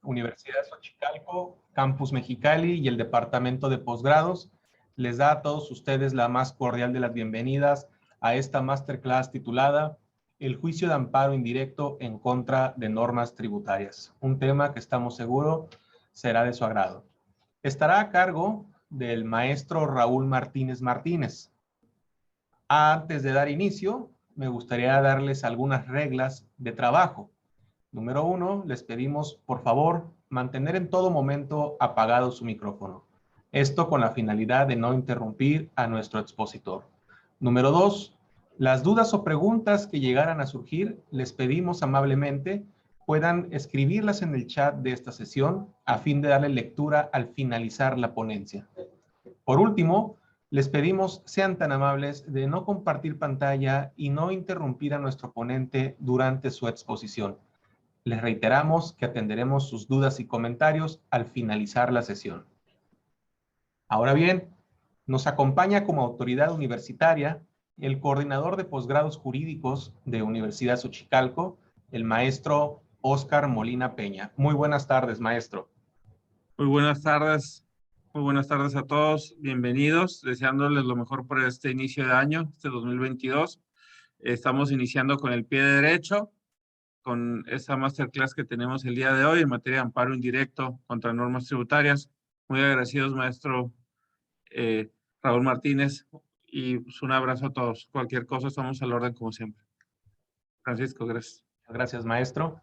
Universidad de Xochicalco, Campus Mexicali y el Departamento de Posgrados les da a todos ustedes la más cordial de las bienvenidas a esta masterclass titulada El juicio de amparo indirecto en contra de normas tributarias, un tema que estamos seguros será de su agrado. Estará a cargo del maestro Raúl Martínez Martínez. Antes de dar inicio, me gustaría darles algunas reglas de trabajo. Número 1, les pedimos, por favor, mantener en todo momento apagado su micrófono. Esto con la finalidad de no interrumpir a nuestro expositor. Número 2, las dudas o preguntas que llegaran a surgir, les pedimos amablemente puedan escribirlas en el chat de esta sesión a fin de darle lectura al finalizar la ponencia. Por último, les pedimos sean tan amables de no compartir pantalla y no interrumpir a nuestro ponente durante su exposición. Les reiteramos que atenderemos sus dudas y comentarios al finalizar la sesión. Ahora bien, nos acompaña como autoridad universitaria el coordinador de posgrados jurídicos de Universidad Xochicalco, el maestro Óscar Molina Peña. Muy buenas tardes, maestro. Muy buenas tardes a todos. Bienvenidos, deseándoles lo mejor por este inicio de año, este 2022. Estamos iniciando con el pie derecho, con esta masterclass que tenemos el día de hoy en materia de amparo indirecto contra normas tributarias. Muy agradecidos, maestro Raúl Martínez, y pues, un abrazo a todos. Cualquier cosa, estamos al orden como siempre. Francisco, gracias. Gracias, maestro.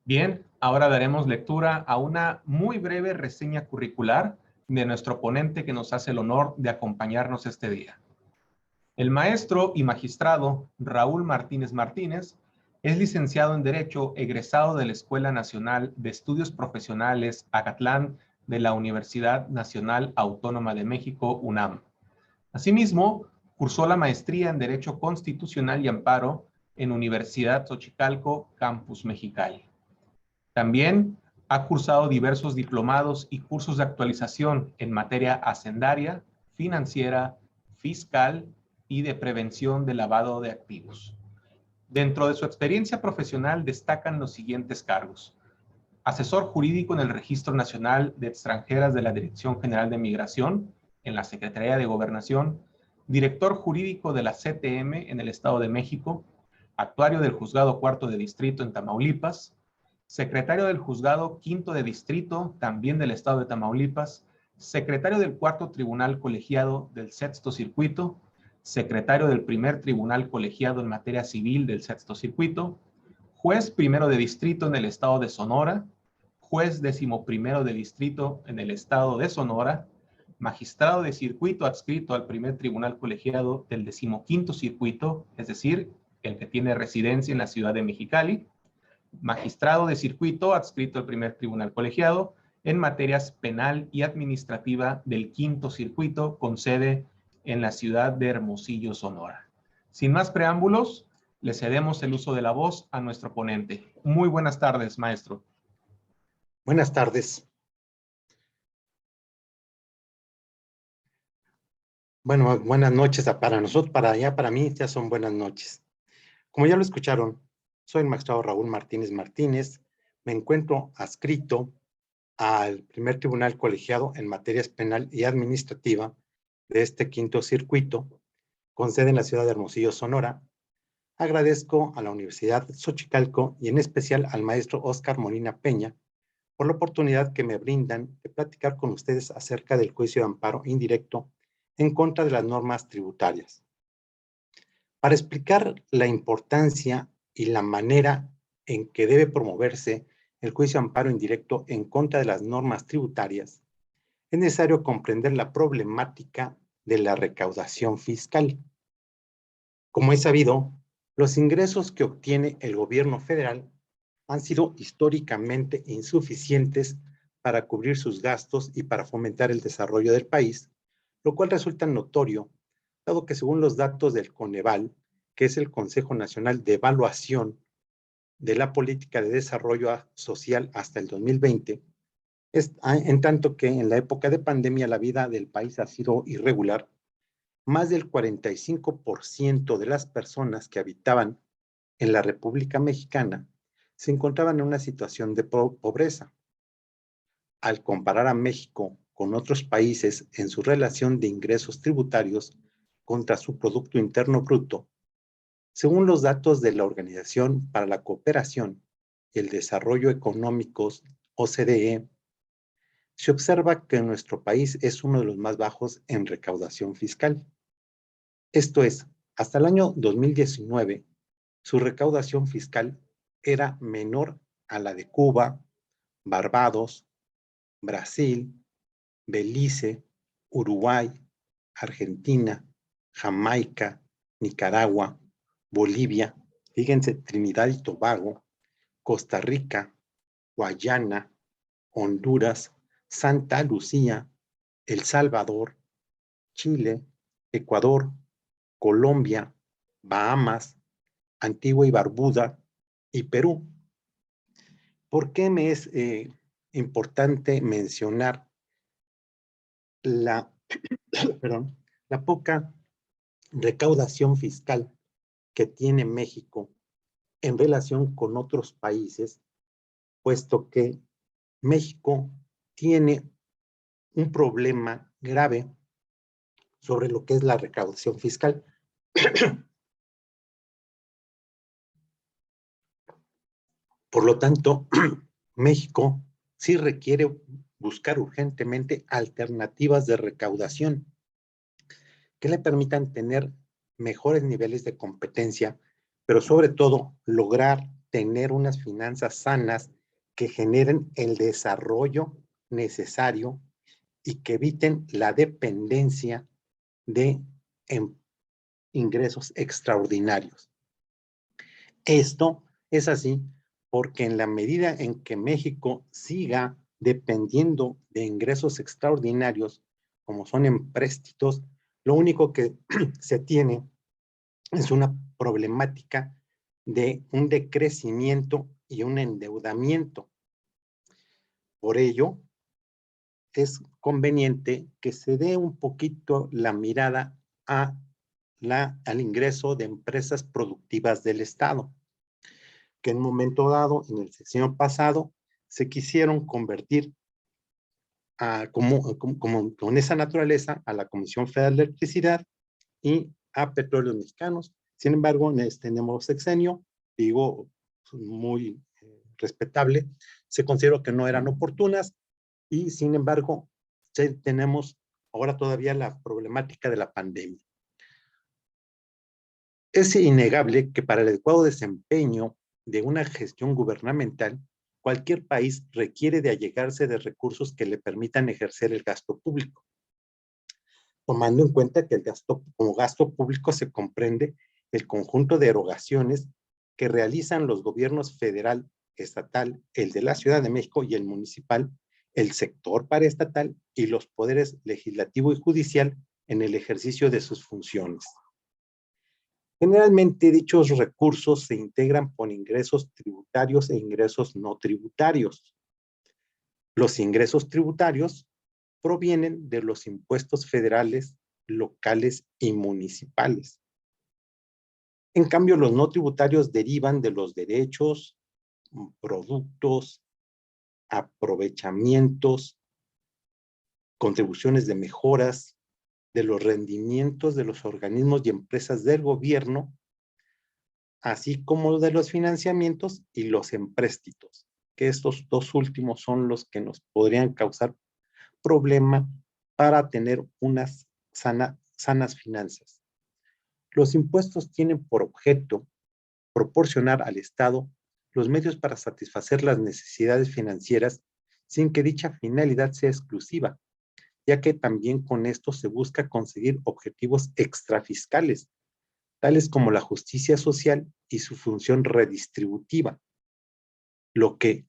Bien, ahora daremos lectura a una muy breve reseña curricular de nuestro ponente que nos hace el honor de acompañarnos este día. El maestro y magistrado Raúl Martínez Martínez es licenciado en Derecho, egresado de la Escuela Nacional de Estudios Profesionales Acatlán de la Universidad Nacional Autónoma de México, UNAM. Asimismo, cursó la maestría en Derecho Constitucional y Amparo en Universidad Xochicalco, Campus Mexicali. También ha cursado diversos diplomados y cursos de actualización en materia hacendaria, financiera, fiscal y de prevención de lavado de activos. Dentro de su experiencia profesional destacan los siguientes cargos: asesor jurídico en el Registro Nacional de Extranjeras de la Dirección General de Migración en la Secretaría de Gobernación, director jurídico de la CTM en el Estado de México, actuario del Juzgado Cuarto de Distrito en Tamaulipas, secretario del Juzgado Quinto de Distrito, también del Estado de Tamaulipas, secretario del Cuarto Tribunal Colegiado del Sexto Circuito, secretario del Primer Tribunal Colegiado en Materia Civil del Sexto Circuito, juez primero de distrito en el Estado de Sonora, juez 11º de distrito en el Estado de Sonora, magistrado de circuito adscrito al Primer Tribunal Colegiado del 15º Circuito, es decir, el que tiene residencia en la ciudad de Mexicali, magistrado de circuito adscrito al Primer Tribunal Colegiado en materias penal y administrativa del Quinto Circuito con sede en la ciudad de Hermosillo, Sonora. Sin más preámbulos, le cedemos el uso de la voz a nuestro ponente. Muy buenas tardes, maestro. Buenas tardes. Bueno, buenas noches para nosotros, para mí ya son buenas noches. Como ya lo escucharon, soy el magistrado Raúl Martínez Martínez, me encuentro adscrito al Primer Tribunal Colegiado en materias penal y administrativa de este Quinto Circuito, con sede en la ciudad de Hermosillo, Sonora. Agradezco a la Universidad de Xochicalco y en especial al maestro Óscar Molina Peña por la oportunidad que me brindan de platicar con ustedes acerca del juicio de amparo indirecto en contra de las normas tributarias. Para explicar la importancia y la manera en que debe promoverse el juicio de amparo indirecto en contra de las normas tributarias, es necesario comprender la problemática de la recaudación fiscal. Como es sabido, los ingresos que obtiene el gobierno federal han sido históricamente insuficientes para cubrir sus gastos y para fomentar el desarrollo del país, lo cual resulta notorio, dado que según los datos del Coneval, que es el Consejo Nacional de Evaluación de la Política de Desarrollo Social hasta el 2020, en tanto que en la época de pandemia la vida del país ha sido irregular, más del 45% de las personas que habitaban en la República Mexicana se encontraban en una situación de pobreza. al comparar a México con otros países en su relación de ingresos tributarios contra su Producto Interno Bruto, según los datos de la Organización para la Cooperación y el Desarrollo Económicos, OCDE, se observa que nuestro país es uno de los más bajos en recaudación fiscal. Esto es, hasta el año 2019, su recaudación fiscal era menor a la de Cuba, Barbados, Brasil, Belice, Uruguay, Argentina, Jamaica, Nicaragua, Bolivia, fíjense, Trinidad y Tobago, Costa Rica, Guayana, Honduras, Santa Lucía, El Salvador, Chile, Ecuador, Colombia, Bahamas, Antigua y Barbuda y Perú. ¿Por qué me es importante mencionar la, perdón, la poca recaudación fiscal que tiene México en relación con otros países, puesto que México tiene un problema grave sobre lo que es la recaudación fiscal? Por lo tanto, México sí requiere buscar urgentemente alternativas de recaudación que le permitan tener mejores niveles de competencia, pero sobre todo lograr tener unas finanzas sanas que generen el desarrollo necesario y que eviten la dependencia de ingresos extraordinarios. Esto es así porque en la medida en que México siga dependiendo de ingresos extraordinarios, como son empréstitos, lo único que se tiene es una problemática de un decrecimiento y un endeudamiento. Por ello, es conveniente que se dé un poquito la mirada al ingreso de empresas productivas del Estado, que en un momento dado, en el sexenio pasado, se quisieron convertir con esa naturaleza a la Comisión Federal de Electricidad y a Petróleos Mexicanos. Sin embargo, en este nuevo sexenio, digo, muy respetable, se consideró que no eran oportunas y sin embargo, tenemos ahora todavía la problemática de la pandemia. Es innegable que para el adecuado desempeño de una gestión gubernamental, cualquier país requiere de allegarse de recursos que le permitan ejercer el gasto público, tomando en cuenta que como gasto público se comprende el conjunto de erogaciones que realizan los gobiernos federal, estatal, el de la Ciudad de México y el municipal, el sector paraestatal y los poderes legislativo y judicial en el ejercicio de sus funciones. Generalmente dichos recursos se integran por ingresos tributarios e ingresos no tributarios. Los ingresos tributarios provienen de los impuestos federales, locales y municipales. En cambio, los no tributarios derivan de los derechos, productos, aprovechamientos, contribuciones de mejoras, de los rendimientos de los organismos y empresas del gobierno, así como de los financiamientos y los empréstitos, que estos dos últimos son los que nos podrían causar problema para tener unas sanas finanzas. Los impuestos tienen por objeto proporcionar al Estado los medios para satisfacer las necesidades financieras sin que dicha finalidad sea exclusiva, ya que también con esto se busca conseguir objetivos extrafiscales, tales como la justicia social y su función redistributiva, lo que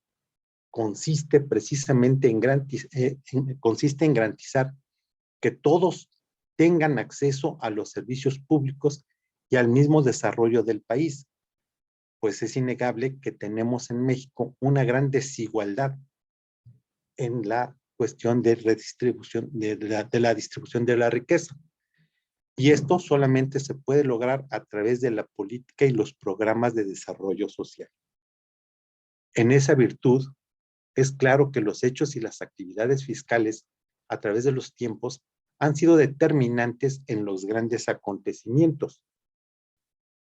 consiste precisamente en garantizar que todos tengan acceso a los servicios públicos y al mismo desarrollo del país, pues es innegable que tenemos en México una gran desigualdad en la cuestión de redistribución, de la distribución de la riqueza. Y esto solamente se puede lograr a través de la política y los programas de desarrollo social. En esa virtud, es claro que los hechos y las actividades fiscales a través de los tiempos han sido determinantes en los grandes acontecimientos.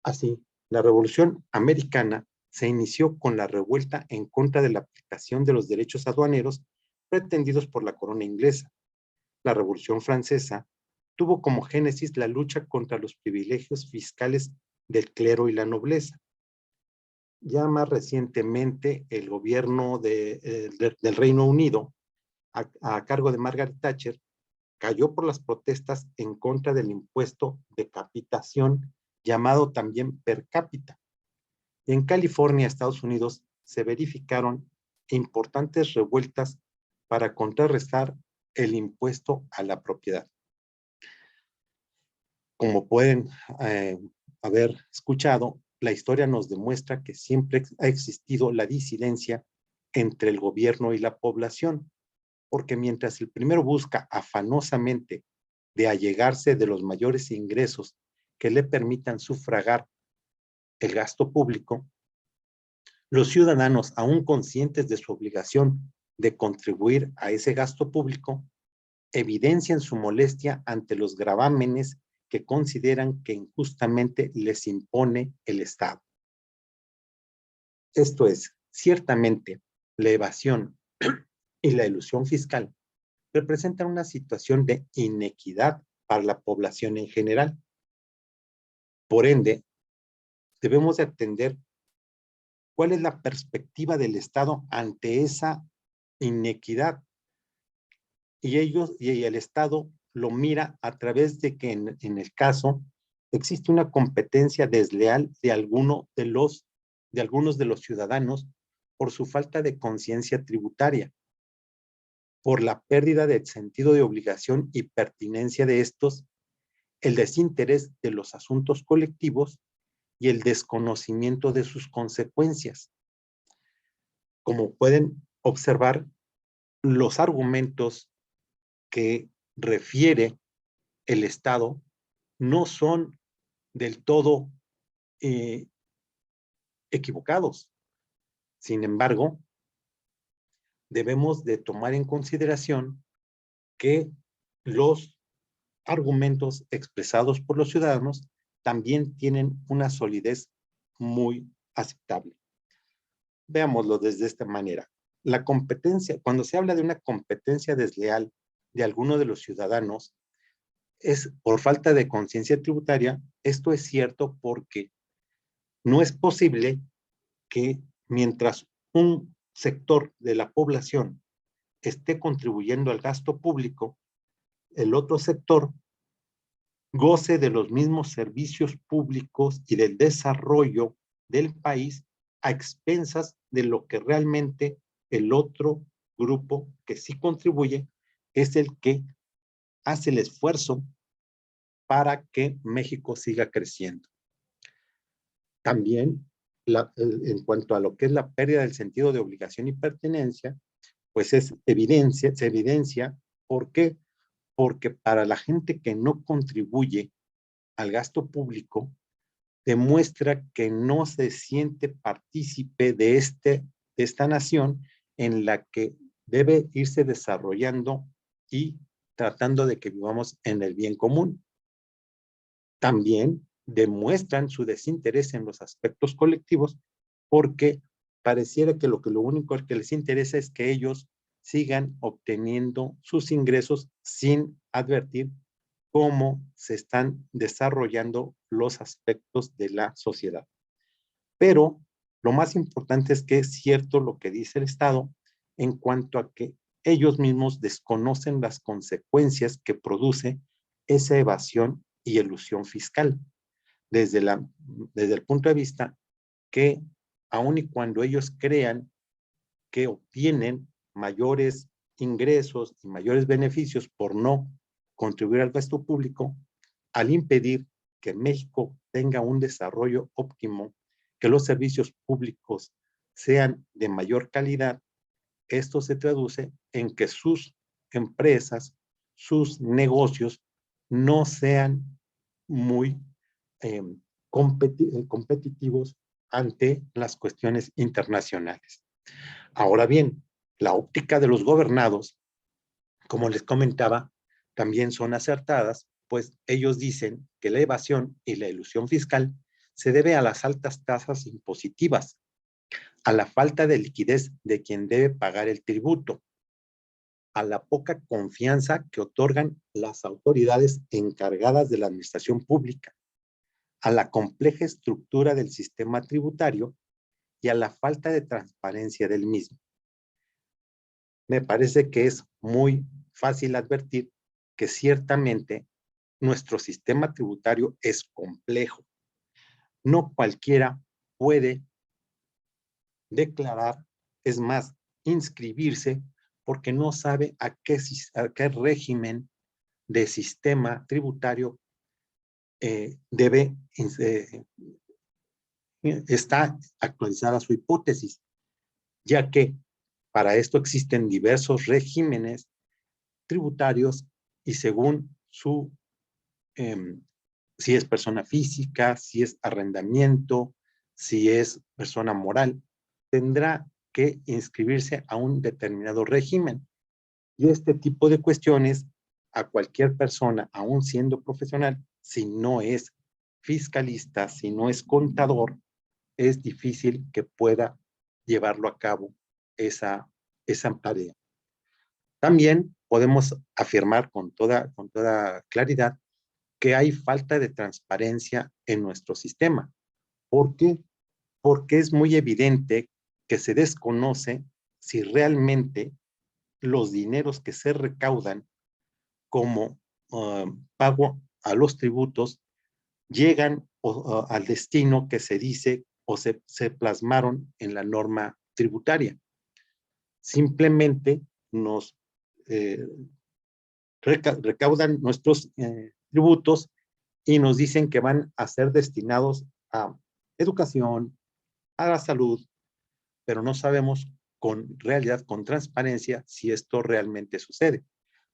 Así, la Revolución Americana se inició con la revuelta en contra de la aplicación de los derechos aduaneros pretendidos por la corona inglesa. La Revolución Francesa tuvo como génesis la lucha contra los privilegios fiscales del clero y la nobleza. Ya más recientemente, el gobierno del Reino Unido, a cargo de Margaret Thatcher, cayó por las protestas en contra del impuesto de capitación, llamado también per cápita. Y en California, Estados Unidos, se verificaron importantes revueltas para contrarrestar el impuesto a la propiedad. Como pueden haber escuchado, la historia nos demuestra que siempre ha existido la disidencia entre el gobierno y la población, porque mientras el primero busca afanosamente de allegarse de los mayores ingresos que le permitan sufragar el gasto público, los ciudadanos, aún conscientes de su obligación de contribuir a ese gasto público, evidencian su molestia ante los gravámenes que consideran que injustamente les impone el Estado. Esto es, ciertamente, la evasión y la elusión fiscal representan una situación de inequidad para la población en general. Por ende, debemos de atender cuál es la perspectiva del Estado ante esa inequidad. Y el Estado lo mira a través de que en el caso existe una competencia desleal de algunos de los ciudadanos por su falta de conciencia tributaria, por la pérdida de sentido de obligación y pertinencia de estos, el desinterés de los asuntos colectivos y el desconocimiento de sus consecuencias. Como pueden observar, los argumentos que refiere el Estado no son del todo equivocados. Sin embargo, debemos de tomar en consideración que los argumentos expresados por los ciudadanos también tienen una solidez muy aceptable. Veámoslo desde esta manera. La competencia, cuando se habla de una competencia desleal de alguno de los ciudadanos, es por falta de conciencia tributaria. Esto es cierto porque no es posible que mientras un sector de la población esté contribuyendo al gasto público, el otro sector goce de los mismos servicios públicos y del desarrollo del país a expensas de lo que realmente el otro grupo que sí contribuye es el que hace el esfuerzo para que México siga creciendo. También, en cuanto a lo que es la pérdida del sentido de obligación y pertenencia, pues se evidencia. ¿Por qué? Porque para la gente que no contribuye al gasto público, demuestra que no se siente partícipe de esta nación en la que debe irse desarrollando y tratando de que vivamos en el bien común. También demuestran su desinterés en los aspectos colectivos porque pareciera que lo único que les interesa es que ellos sigan obteniendo sus ingresos sin advertir cómo se están desarrollando los aspectos de la sociedad. Pero lo más importante es que es cierto lo que dice el Estado en cuanto a que ellos mismos desconocen las consecuencias que produce esa evasión y elusión fiscal. Desde el punto de vista que aun y cuando ellos crean que obtienen mayores ingresos y mayores beneficios por no contribuir al gasto público, al impedir que México tenga un desarrollo óptimo, que los servicios públicos sean de mayor calidad, esto se traduce en que sus empresas, sus negocios no sean muy competitivos ante las cuestiones internacionales. Ahora bien, La óptica de los gobernados, como les comentaba, también son acertadas, pues ellos dicen que la evasión y la elusión fiscal se debe a las altas tasas impositivas, a la falta de liquidez de quien debe pagar el tributo, a la poca confianza que otorgan las autoridades encargadas de la administración pública, a la compleja estructura del sistema tributario y a la falta de transparencia del mismo. Me parece que es muy fácil advertir que ciertamente nuestro sistema tributario es complejo. No cualquiera puede declarar, es más, inscribirse porque no sabe a qué régimen de sistema tributario está actualizada su hipótesis, ya que para esto existen diversos regímenes tributarios y según su, si es persona física, si es arrendamiento, si es persona moral, tendrá que inscribirse a un determinado régimen. Y este tipo de cuestiones a cualquier persona, aún siendo profesional, si no es fiscalista, si no es contador, es difícil que pueda llevarlo a cabo esa tarea. También podemos afirmar con toda claridad que hay falta de transparencia en nuestro sistema. ¿Por qué? Porque es muy evidente que se desconoce si realmente los dineros que se recaudan como pago a los tributos llegan al destino que se dice o se plasmaron en la norma tributaria. Simplemente nos recaudan nuestros tributos y nos dicen que van a ser destinados a educación, a la salud, pero no sabemos con realidad, con transparencia, si esto realmente sucede.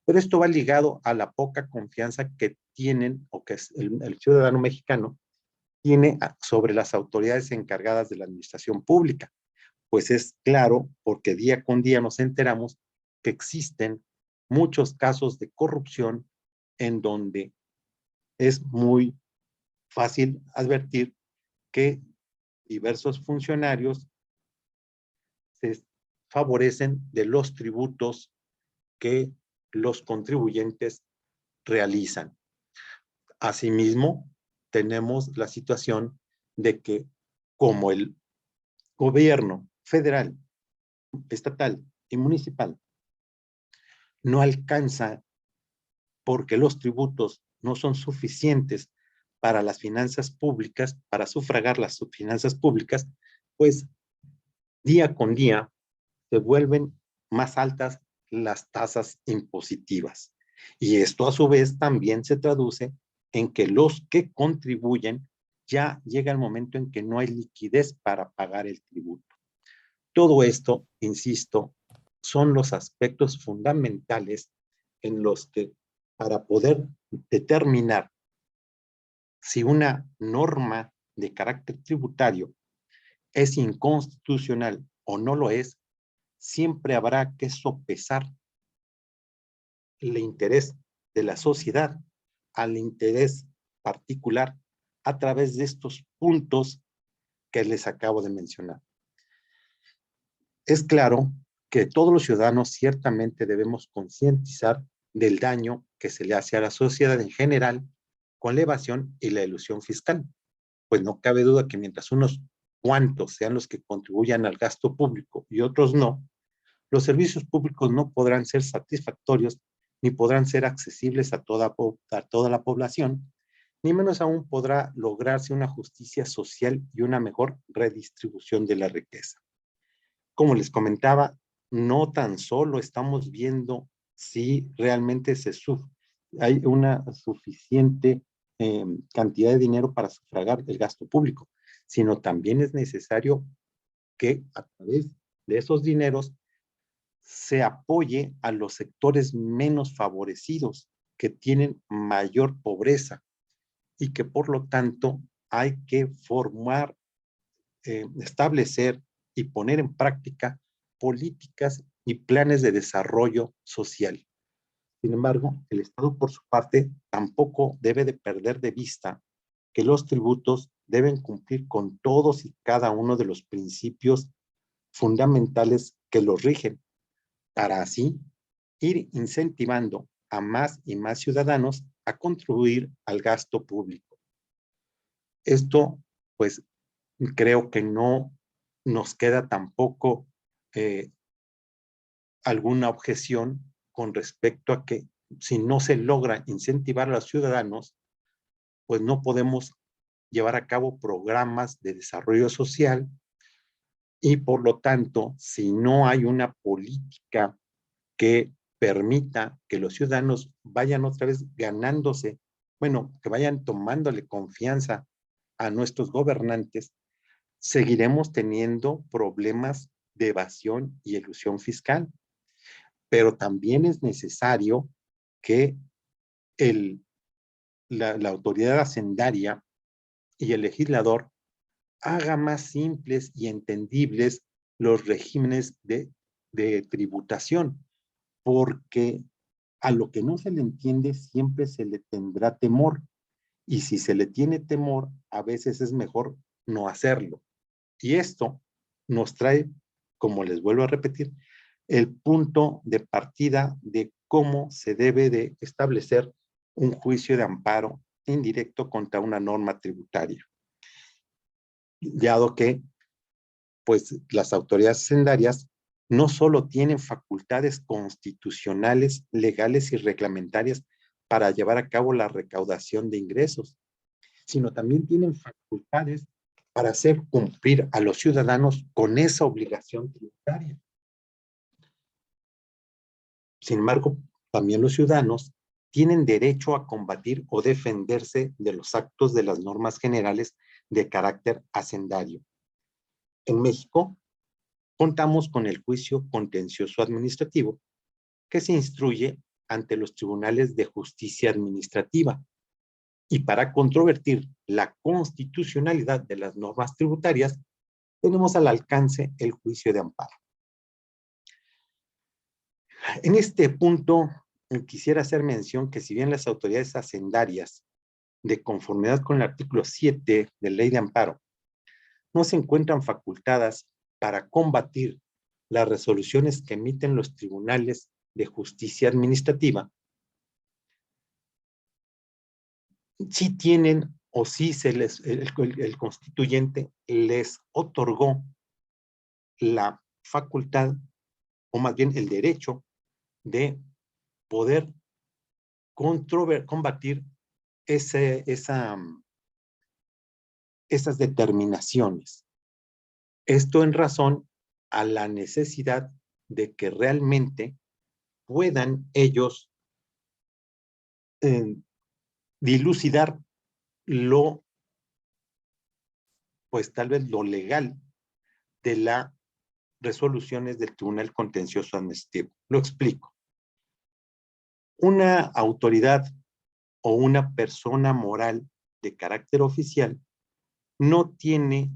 Pero esto va ligado a la poca confianza que tienen o que el ciudadano mexicano tiene sobre las autoridades encargadas de la administración pública. Pues es claro, porque día con día nos enteramos que existen muchos casos de corrupción en donde es muy fácil advertir que diversos funcionarios se favorecen de los tributos que los contribuyentes realizan. Asimismo, tenemos la situación de que como el gobierno federal, estatal y municipal no alcanza porque los tributos no son suficientes para las finanzas públicas, para sufragar las finanzas públicas, pues día con día se vuelven más altas las tasas impositivas. Y esto a su vez también se traduce en que los que contribuyen ya llega el momento en que no hay liquidez para pagar el tributo. Todo esto, insisto, son los aspectos fundamentales en los que para poder determinar si una norma de carácter tributario es inconstitucional o no lo es, siempre habrá que sopesar el interés de la sociedad al interés particular a través de estos puntos que les acabo de mencionar. Es claro que todos los ciudadanos ciertamente debemos concientizar del daño que se le hace a la sociedad en general con la evasión y la elusión fiscal. Pues no cabe duda que mientras unos cuantos sean los que contribuyan al gasto público y otros no, los servicios públicos no podrán ser satisfactorios ni podrán ser accesibles a toda la población, ni menos aún podrá lograrse una justicia social y una mejor redistribución de la riqueza. Como les comentaba, no tan solo estamos viendo si realmente hay una suficiente cantidad de dinero para sufragar el gasto público, sino también es necesario que a través de esos dineros se apoye a los sectores menos favorecidos, que tienen mayor pobreza y que por lo tanto hay que establecer y poner en práctica políticas y planes de desarrollo social. Sin embargo, el Estado, por su parte, tampoco debe de perder de vista que los tributos deben cumplir con todos y cada uno de los principios fundamentales que los rigen, para así ir incentivando a más y más ciudadanos a contribuir al gasto público. Esto, pues, creo que no nos queda tampoco alguna objeción con respecto a que si no se logra incentivar a los ciudadanos, pues no podemos llevar a cabo programas de desarrollo social y por lo tanto, si no hay una política que permita que los ciudadanos vayan otra vez ganándose, bueno, que vayan tomándole confianza a nuestros gobernantes, seguiremos teniendo problemas de evasión y elusión fiscal. Pero también es necesario que la autoridad hacendaria y el legislador haga más simples y entendibles los regímenes de tributación, porque a lo que no se le entiende siempre se le tendrá temor, y si se le tiene temor, a veces es mejor no hacerlo. Y esto nos trae, como les vuelvo a repetir, el punto de partida de cómo se debe de establecer un juicio de amparo indirecto contra una norma tributaria. Dado que, pues, las autoridades hacendarias no solo tienen facultades constitucionales, legales y reglamentarias para llevar a cabo la recaudación de ingresos, sino también tienen facultades para hacer cumplir a los ciudadanos con esa obligación tributaria. Sin embargo, también los ciudadanos tienen derecho a combatir o defenderse de los actos de las normas generales de carácter hacendario. En México, contamos con el juicio contencioso administrativo que se instruye ante los tribunales de justicia administrativa. Y para controvertir la constitucionalidad de las normas tributarias, tenemos al alcance el juicio de amparo. En este punto, quisiera hacer mención que si bien las autoridades hacendarias, de conformidad con el artículo 7 de Ley de Amparo, no se encuentran facultadas para combatir las resoluciones que emiten los tribunales de justicia administrativa, sí tienen o sí el constituyente les otorgó la facultad, o más bien el derecho, de poder combatir esas determinaciones. Esto en razón a la necesidad de que realmente puedan ellos dilucidar pues tal vez lo legal de las resoluciones del Tribunal Contencioso Administrativo. Lo explico. Una autoridad o una persona moral de carácter oficial no tiene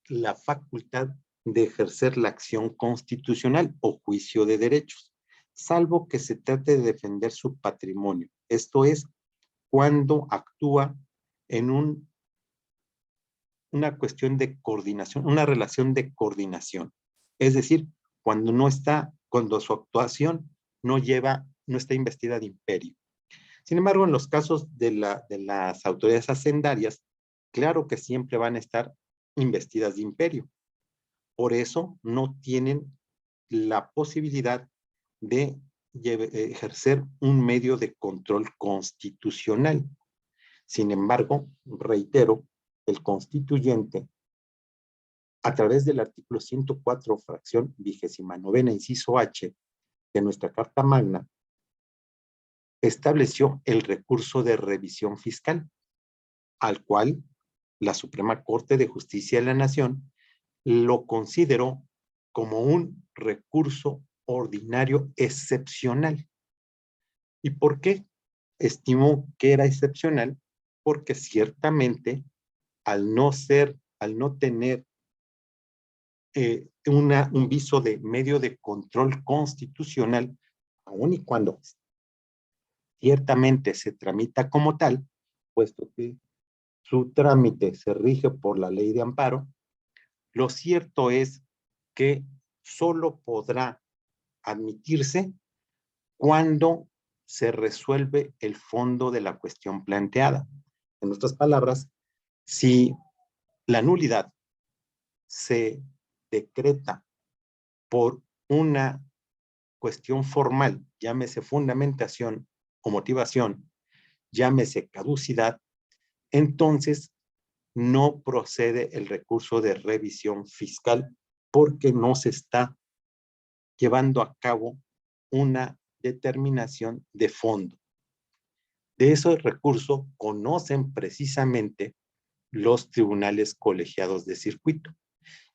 la facultad de ejercer la acción constitucional o juicio de derechos, salvo que se trate de defender su patrimonio. Esto es cuando actúa en una cuestión de coordinación, una relación de coordinación. Es decir, cuando su actuación no está investida de imperio. Sin embargo, en los casos de las autoridades hacendarias, claro que siempre van a estar investidas de imperio. Por eso no tienen la posibilidad de ejercer un medio de control constitucional. Sin embargo, reitero, el constituyente, a través del artículo 104, fracción 29, inciso H, de nuestra Carta Magna, estableció el recurso de revisión fiscal, al cual la Suprema Corte de Justicia de la Nación lo consideró como un recurso ordinario excepcional. ¿Y por qué estimó que era excepcional? Porque ciertamente al no tener un viso de medio de control constitucional, aun y cuando ciertamente se tramita como tal, puesto que su trámite se rige por la ley de amparo, lo cierto es que solo podrá admitirse cuando se resuelve el fondo de la cuestión planteada. En otras palabras, si la nulidad se decreta por una cuestión formal, llámese fundamentación o motivación, llámese caducidad, entonces no procede el recurso de revisión fiscal porque no se está llevando a cabo una determinación de fondo. De ese recurso conocen precisamente los tribunales colegiados de circuito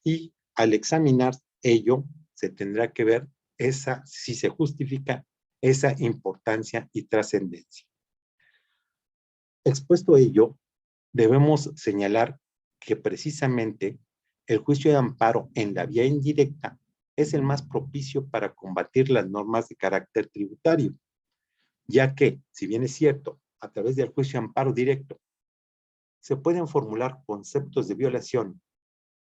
y al examinar ello se tendrá que ver si se justifica esa importancia y trascendencia. Expuesto ello, debemos señalar que precisamente el juicio de amparo en la vía indirecta es el más propicio para combatir las normas de carácter tributario, ya que, si bien es cierto, a través del juicio de amparo directo se pueden formular conceptos de violación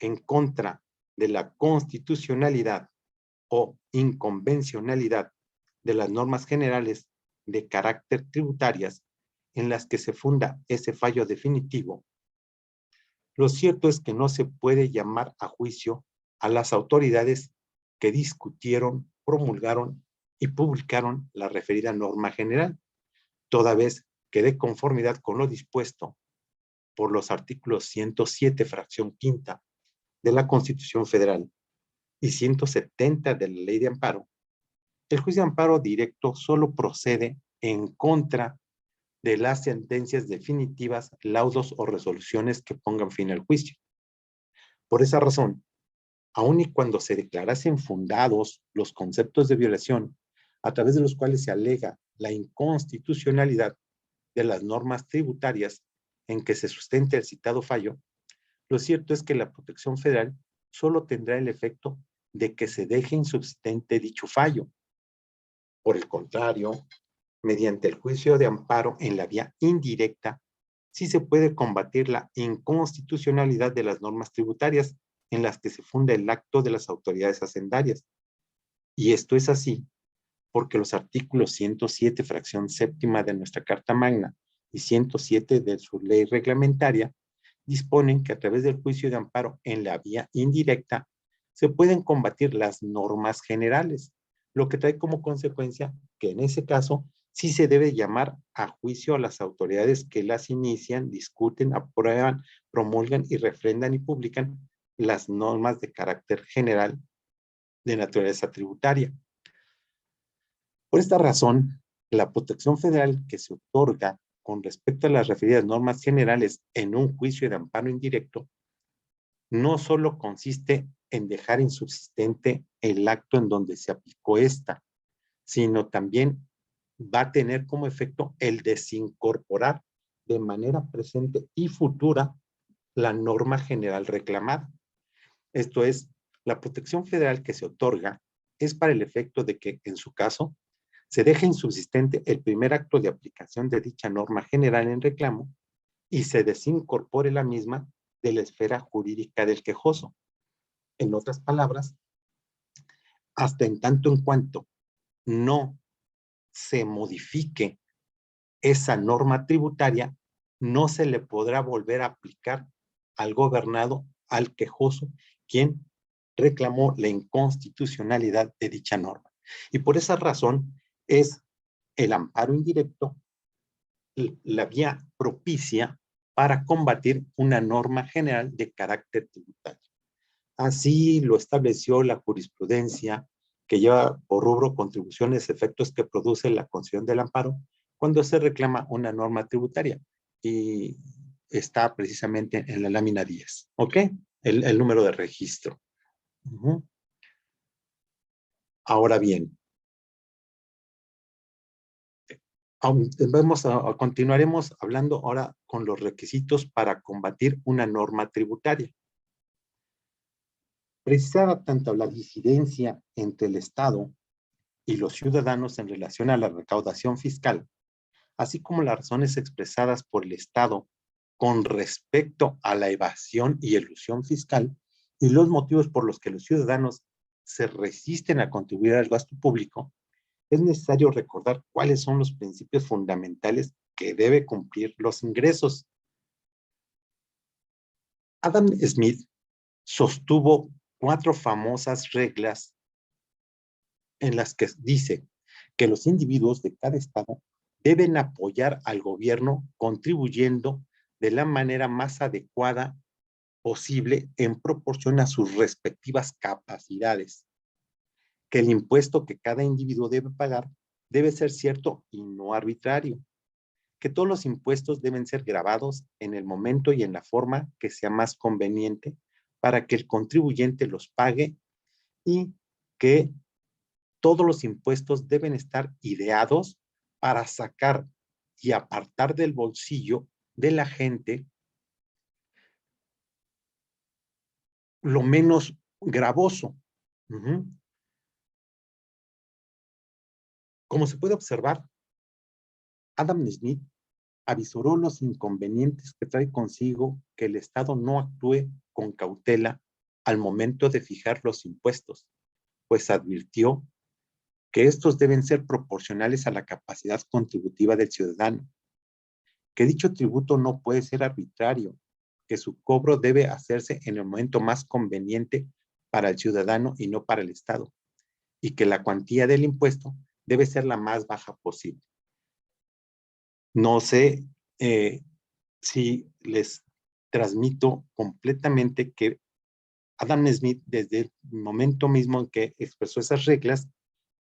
en contra de la constitucionalidad o inconvencionalidad de las normas generales de carácter tributarias en las que se funda ese fallo definitivo. Lo cierto es que no se puede llamar a juicio a las autoridades que discutieron, promulgaron y publicaron la referida norma general, toda vez que de conformidad con lo dispuesto por los artículos 107, fracción quinta de la Constitución Federal y 170 de la Ley de Amparo, el juicio de amparo directo solo procede en contra de las sentencias definitivas, laudos o resoluciones que pongan fin al juicio. Por esa razón, aun y cuando se declarasen fundados los conceptos de violación a través de los cuales se alega la inconstitucionalidad de las normas tributarias en que se sustenta el citado fallo, lo cierto es que la protección federal solo tendrá el efecto de que se deje insubsistente dicho fallo. Por el contrario, mediante el juicio de amparo en la vía indirecta, sí se puede combatir la inconstitucionalidad de las normas tributarias en las que se funda el acto de las autoridades hacendarias. Y esto es así porque los artículos 107, fracción séptima de nuestra Carta Magna y 107 de su ley reglamentaria disponen que a través del juicio de amparo en la vía indirecta se pueden combatir las normas generales, lo que trae como consecuencia que en ese caso sí se debe llamar a juicio a las autoridades que las inician, discuten, aprueban, promulgan y refrendan y publican las normas de carácter general de naturaleza tributaria. Por esta razón, la protección federal que se otorga con respecto a las referidas normas generales en un juicio de amparo indirecto no solo consiste en dejar insubsistente el acto en donde se aplicó esta, sino también va a tener como efecto el desincorporar de manera presente y futura la norma general reclamada. Esto es, la protección federal que se otorga es para el efecto de que, en su caso, se deje insubsistente el primer acto de aplicación de dicha norma general en reclamo y se desincorpore la misma de la esfera jurídica del quejoso. En otras palabras, hasta en tanto en cuanto no se modifique esa norma tributaria, no se le podrá volver a aplicar al gobernado, al quejoso, quien reclamó la inconstitucionalidad de dicha norma. Y por esa razón es el amparo indirecto la vía propicia para combatir una norma general de carácter tributario. Así lo estableció la jurisprudencia que lleva por rubro contribuciones, efectos que produce la concesión del amparo cuando se reclama una norma tributaria. Y está precisamente en la lámina 10, ¿ok? El número de registro. Ahora bien, continuaremos hablando ahora con los requisitos para combatir una norma tributaria. precisaba tanto la disidencia entre el Estado y los ciudadanos en relación a la recaudación fiscal, así como las razones expresadas por el Estado con respecto a la evasión y elusión fiscal y los motivos por los que los ciudadanos se resisten a contribuir al gasto público, es necesario recordar cuáles son los principios fundamentales que debe cumplir los ingresos. Adam Smith sostuvo 4 famosas reglas en las que dice que los individuos de cada estado deben apoyar al gobierno contribuyendo de la manera más adecuada posible en proporción a sus respectivas capacidades, que el impuesto que cada individuo debe pagar debe ser cierto y no arbitrario, que todos los impuestos deben ser grabados en el momento y en la forma que sea más conveniente para que el contribuyente los pague y que todos los impuestos deben estar ideados para sacar y apartar del bolsillo de la gente lo menos gravoso. Como se puede observar, Adam Smith avisoró los inconvenientes que trae consigo que el Estado no actúe con cautela al momento de fijar los impuestos, pues advirtió que estos deben ser proporcionales a la capacidad contributiva del ciudadano, que dicho tributo no puede ser arbitrario, que su cobro debe hacerse en el momento más conveniente para el ciudadano y no para el Estado, y que la cuantía del impuesto debe ser la más baja posible. No sé si les transmito completamente que Adam Smith, desde el momento mismo en que expresó esas reglas,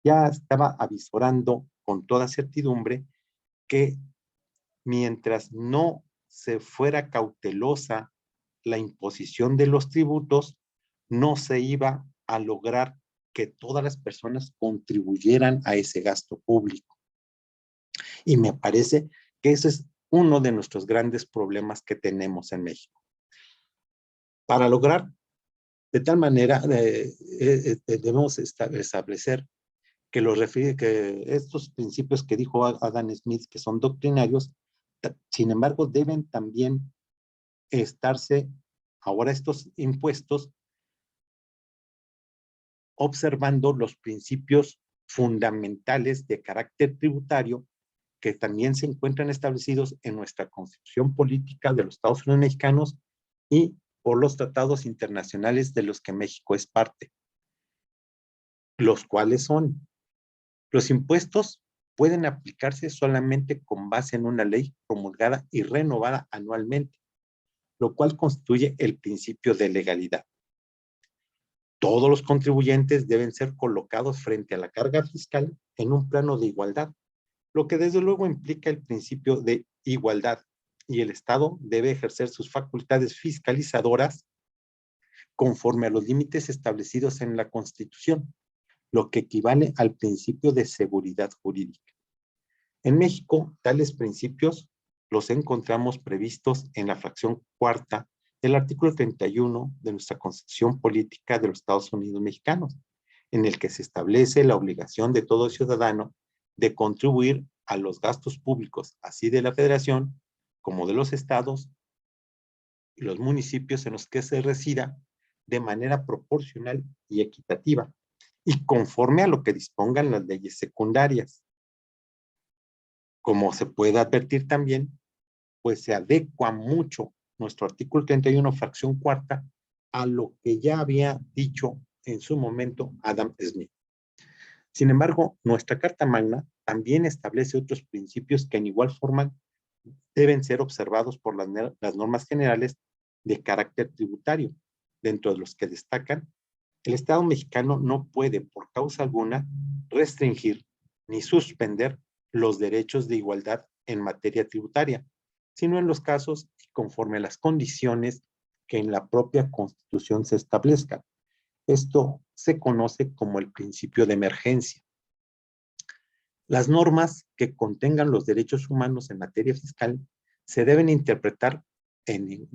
ya estaba avisorando con toda certidumbre que mientras no se fuera cautelosa la imposición de los tributos, no se iba a lograr que todas las personas contribuyeran a ese gasto público. Y me parece que ese es uno de nuestros grandes problemas que tenemos en México. Para lograr, de tal manera, debemos establecer que estos principios que dijo Adam Smith, que son doctrinarios, sin embargo, deben también estarse ahora estos impuestos observando los principios fundamentales de carácter tributario que también se encuentran establecidos en nuestra Constitución Política de los Estados Unidos Mexicanos y por los tratados internacionales de los que México es parte, los cuales son: los impuestos pueden aplicarse solamente con base en una ley promulgada y renovada anualmente, lo cual constituye el principio de legalidad. Todos los contribuyentes deben ser colocados frente a la carga fiscal en un plano de igualdad, lo que desde luego implica el principio de igualdad, y el Estado debe ejercer sus facultades fiscalizadoras conforme a los límites establecidos en la Constitución, lo que equivale al principio de seguridad jurídica. En México, tales principios los encontramos previstos en la fracción 4ª del artículo 31 de nuestra Constitución Política de los Estados Unidos Mexicanos, en el que se establece la obligación de todo ciudadano de contribuir a los gastos públicos, así de la Federación como de los estados y los municipios en los que se resida, de manera proporcional y equitativa, y conforme a lo que dispongan las leyes secundarias. Como se puede advertir también, pues se adecua mucho nuestro artículo 31, fracción 4ª, a lo que ya había dicho en su momento Adam Smith. Sin embargo, nuestra Carta Magna también establece otros principios que en igual forma deben ser observados por las normas generales de carácter tributario, dentro de los que destacan: el Estado mexicano no puede, por causa alguna, restringir ni suspender los derechos de igualdad en materia tributaria, sino en los casos y conforme a las condiciones que en la propia Constitución se establezcan. Esto se conoce como el principio de emergencia. Las normas que contengan los derechos humanos en materia fiscal se deben interpretar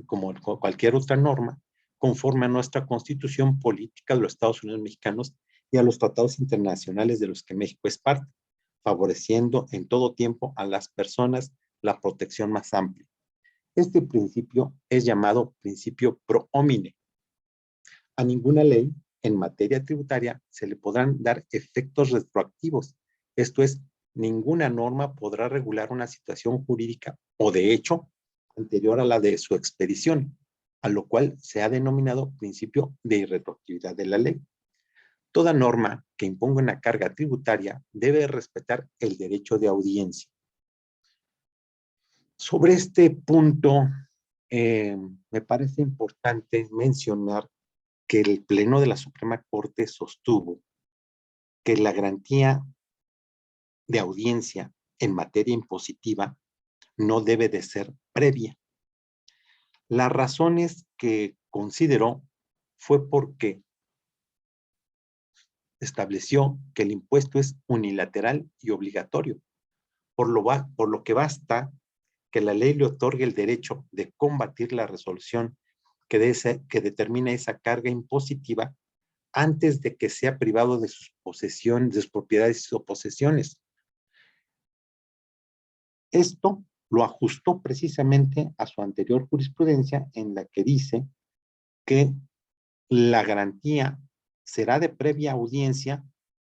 como cualquier otra norma, conforme a nuestra Constitución Política de los Estados Unidos Mexicanos y a los tratados internacionales de los que México es parte, favoreciendo en todo tiempo a las personas la protección más amplia. Este principio es llamado principio pro homine. A ninguna ley en materia tributaria se le podrán dar efectos retroactivos. Esto es, ninguna norma podrá regular una situación jurídica o de hecho anterior a la de su expedición, a lo cual se ha denominado principio de irretroactividad de la ley. Toda norma que imponga una carga tributaria debe respetar el derecho de audiencia. Sobre este punto, me parece importante mencionar que el Pleno de la Suprema Corte sostuvo que la garantía de audiencia en materia impositiva no debe de ser previa. Las razones que consideró fue porque estableció que el impuesto es unilateral y obligatorio, por lo que basta que la ley le otorgue el derecho de combatir la resolución que determina esa carga impositiva antes de que sea privado de sus posesiones, de sus propiedades o posesiones. Esto lo ajustó precisamente a su anterior jurisprudencia en la que dice que la garantía será de previa audiencia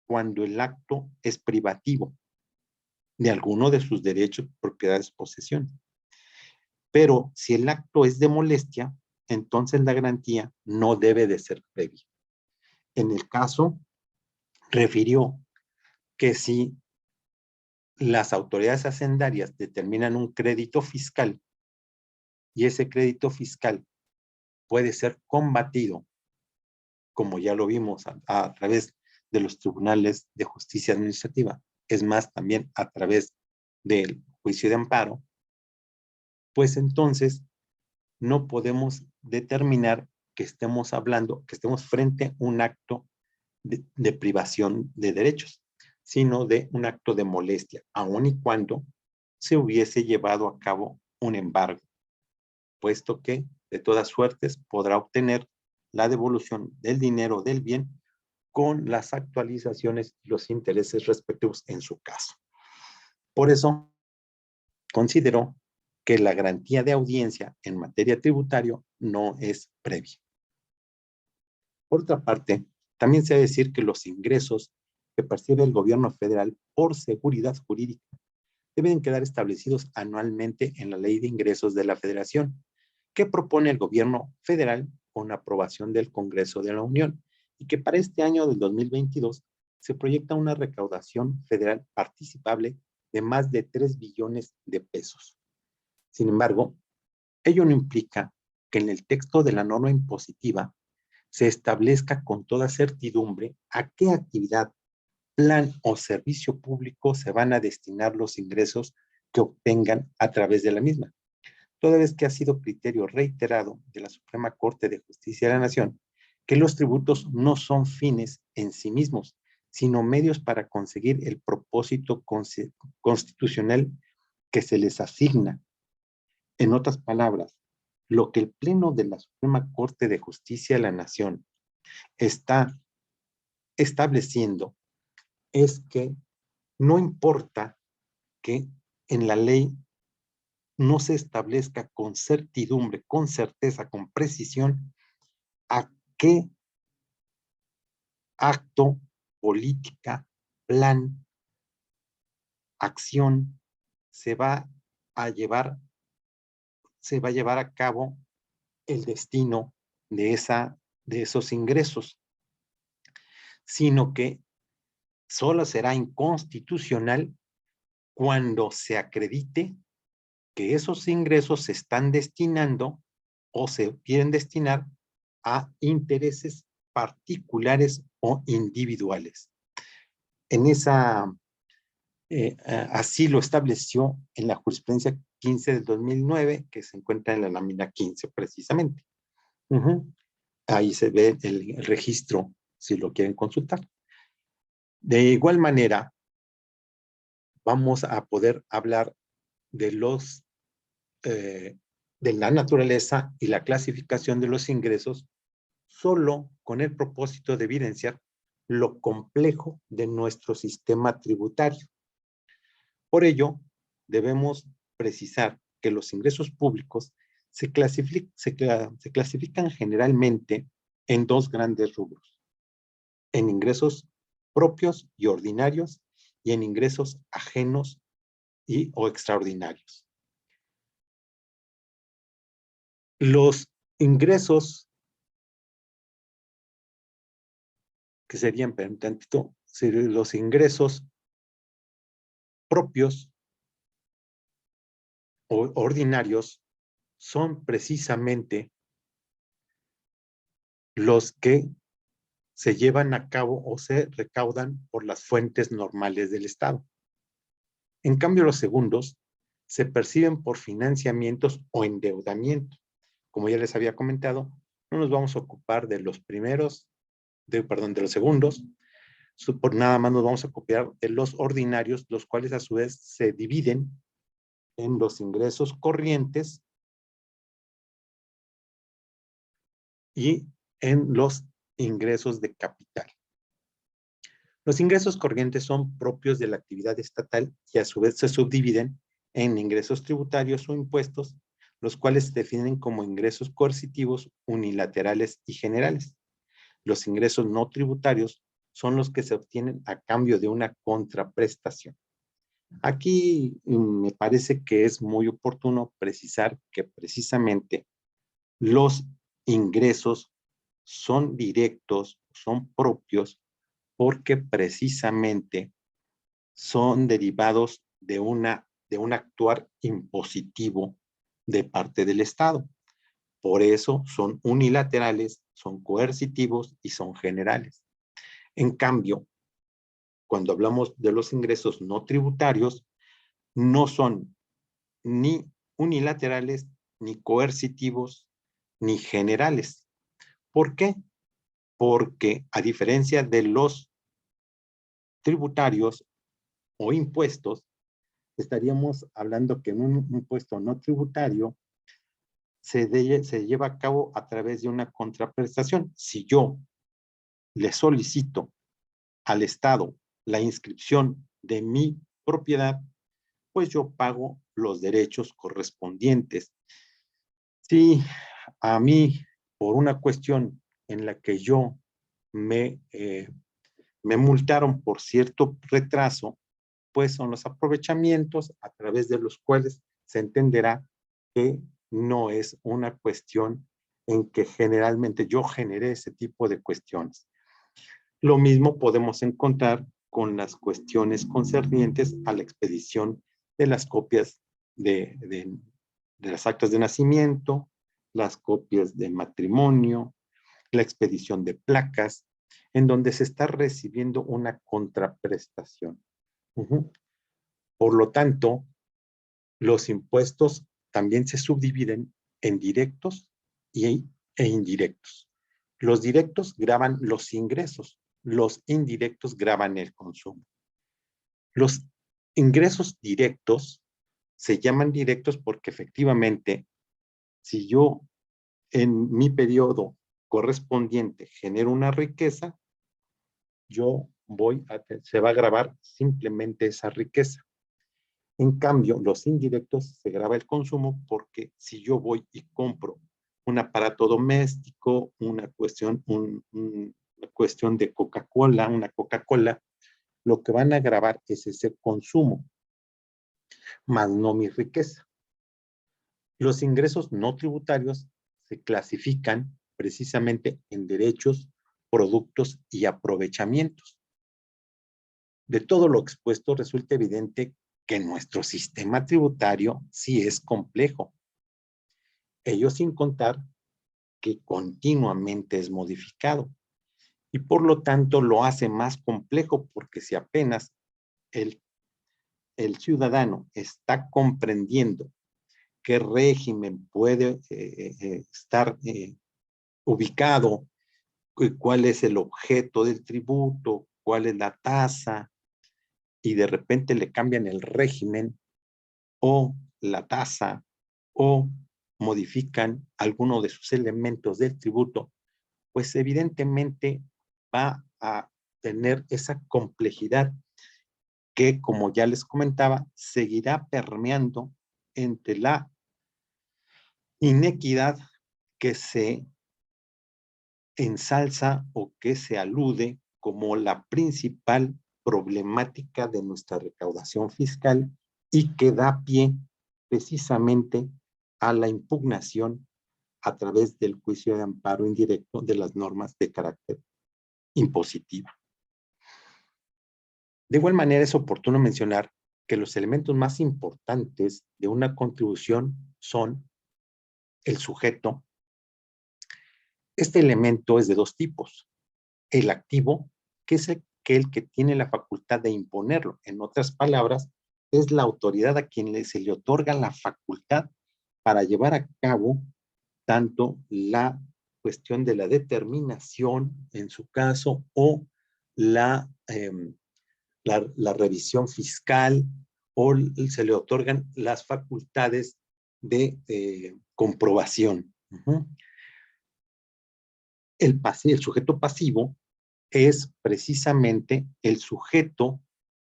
cuando el acto es privativo de alguno de sus derechos, propiedades, posesiones. Pero si el acto es de molestia, entonces la garantía no debe de ser previa. En el caso, refirió que si las autoridades hacendarias determinan un crédito fiscal y ese crédito fiscal puede ser combatido, como ya lo vimos a través de los tribunales de justicia administrativa, es más, también a través del juicio de amparo, pues entonces no podemos determinar que estemos frente a un acto de privación de derechos, sino de un acto de molestia, aun y cuando se hubiese llevado a cabo un embargo, puesto que de todas suertes podrá obtener la devolución del dinero del bien con las actualizaciones y los intereses respectivos en su caso. Por eso, consideró que la garantía de audiencia en materia tributaria no es previa. Por otra parte, también se debe decir que los ingresos que percibe el gobierno federal por seguridad jurídica deben quedar establecidos anualmente en la Ley de Ingresos de la Federación, que propone el gobierno federal con aprobación del Congreso de la Unión, y que para este año del 2022 se proyecta una recaudación federal participable de más de 3 billones de pesos. Sin embargo, ello no implica que en el texto de la norma impositiva se establezca con toda certidumbre a qué actividad, plan o servicio público se van a destinar los ingresos que obtengan a través de la misma, toda vez que ha sido criterio reiterado de la Suprema Corte de Justicia de la Nación que los tributos no son fines en sí mismos, sino medios para conseguir el propósito constitucional que se les asigna. En otras palabras, lo que el Pleno de la Suprema Corte de Justicia de la Nación está estableciendo es que no importa que en la ley no se establezca con certidumbre, con certeza, con precisión, a qué acto, política, plan, acción se va a llevar a cabo el destino de esos ingresos, sino que solo será inconstitucional cuando se acredite que esos ingresos se están destinando o se quieren destinar a intereses particulares o individuales. Así lo estableció en la jurisprudencia 15 del 2009, que se encuentra en la lámina 15 precisamente. Ahí se ve el registro, si lo quieren consultar. De igual manera, vamos a poder hablar de la naturaleza y la clasificación de los ingresos solo con el propósito de evidenciar lo complejo de nuestro sistema tributario. Por ello, debemos precisar que los ingresos públicos se clasifican generalmente en dos grandes rubros: en ingresos propios y ordinarios y en ingresos ajenos o extraordinarios. Los ingresos que serían, los ingresos propios o ordinarios son precisamente los que se llevan a cabo o se recaudan por las fuentes normales del Estado. En cambio, los segundos se perciben por financiamientos o endeudamiento. Como ya les había comentado, no nos vamos a ocupar de los primeros, de los segundos, por nada más nos vamos a ocupar de los ordinarios, los cuales a su vez se dividen en los ingresos corrientes y en los ingresos de capital. Los ingresos corrientes son propios de la actividad estatal y a su vez se subdividen en ingresos tributarios o impuestos, los cuales se definen como ingresos coercitivos, unilaterales y generales. Los ingresos no tributarios son los que se obtienen a cambio de una contraprestación. Aquí me parece que es muy oportuno precisar que precisamente los ingresos son directos, son propios, porque precisamente son derivados de un actuar impositivo de parte del Estado. Por eso son unilaterales, son coercitivos y son generales. En cambio, cuando hablamos de los ingresos no tributarios, no son ni unilaterales, ni coercitivos, ni generales. ¿Por qué? Porque a diferencia de los tributarios o impuestos, estaríamos hablando que en un impuesto no tributario se lleva a cabo a través de una contraprestación. Si yo le solicito al Estado la inscripción de mi propiedad, pues yo pago los derechos correspondientes. Si a mí, por una cuestión en la que yo me multaron por cierto retraso, pues son los aprovechamientos a través de los cuales se entenderá que no es una cuestión en que generalmente yo generé ese tipo de cuestiones. Lo mismo podemos encontrar con las cuestiones concernientes a la expedición de las copias de las actas de nacimiento, las copias de matrimonio, la expedición de placas, en donde se está recibiendo una contraprestación. Por lo tanto, los impuestos también se subdividen en directos e indirectos. Los directos gravan los ingresos, los indirectos gravan el consumo. Los ingresos directos se llaman directos porque efectivamente, si yo en mi periodo correspondiente genero una riqueza, se va a gravar simplemente esa riqueza. En cambio, los indirectos se grava el consumo porque si yo voy y compro un aparato doméstico, una cuestión de Coca-Cola, una Coca-Cola, lo que van a gravar es ese consumo, más no mi riqueza. Los ingresos no tributarios se clasifican precisamente en derechos, productos y aprovechamientos. De todo lo expuesto resulta evidente que nuestro sistema tributario sí es complejo. Ello sin contar que continuamente es modificado y por lo tanto lo hace más complejo porque si apenas el ciudadano está comprendiendo qué régimen puede estar ubicado, cuál es el objeto del tributo, cuál es la tasa, y de repente le cambian el régimen o la tasa o modifican alguno de sus elementos del tributo, pues evidentemente va a tener esa complejidad que, como ya les comentaba, seguirá permeando entre la inequidad que se ensalza o que se alude como la principal problemática de nuestra recaudación fiscal y que da pie precisamente a la impugnación a través del juicio de amparo indirecto de las normas de carácter impositivo. De igual manera, es oportuno mencionar que los elementos más importantes de una contribución son el sujeto. Este elemento es de dos tipos. El activo, que es el que tiene la facultad de imponerlo. En otras palabras, es la autoridad a quien se le otorga la facultad para llevar a cabo tanto la cuestión de la determinación, en su caso, o la revisión fiscal, o se le otorgan las facultades de comprobación. El sujeto pasivo es precisamente el sujeto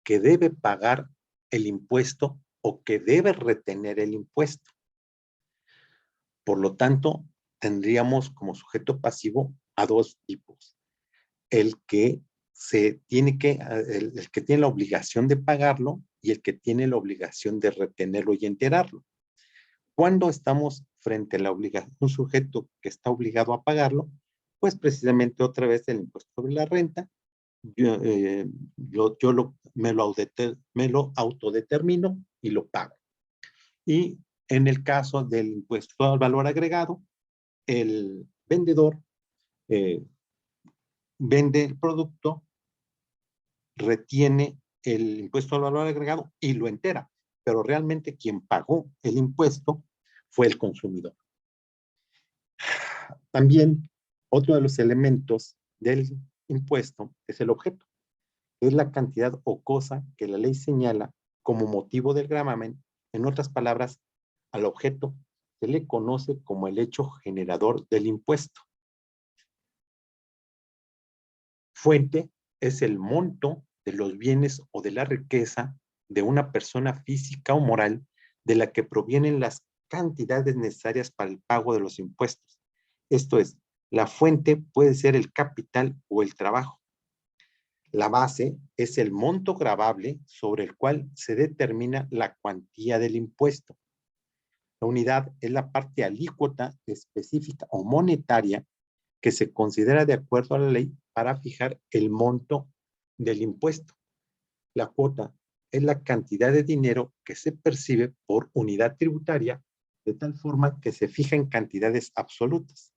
que debe pagar el impuesto o que debe retener el impuesto. Por lo tanto, tendríamos como sujeto pasivo a dos tipos. El que tiene la obligación de pagarlo y el que tiene la obligación de retenerlo y enterarlo. Cuando estamos frente a la obligación, un sujeto que está obligado a pagarlo, pues precisamente otra vez el impuesto sobre la renta, me lo autodetermino y lo pago. Y en el caso del impuesto al valor agregado, el vendedor vende el producto, retiene el impuesto al valor agregado y lo entera, pero realmente quien pagó el impuesto fue el consumidor. También otro de los elementos del impuesto es el objeto. Es la cantidad o cosa que la ley señala como motivo del gravamen. En otras palabras, al objeto se le conoce como el hecho generador del impuesto. Fuente es el monto de los bienes o de la riqueza de una persona física o moral de la que provienen las cantidades necesarias para el pago de los impuestos. Esto es, la fuente puede ser el capital o el trabajo. La base es el monto gravable sobre el cual se determina la cuantía del impuesto. La unidad es la parte alícuota específica o monetaria que se considera de acuerdo a la ley para fijar el monto del impuesto. La cuota es la cantidad de dinero que se percibe por unidad tributaria de tal forma que se fija en cantidades absolutas.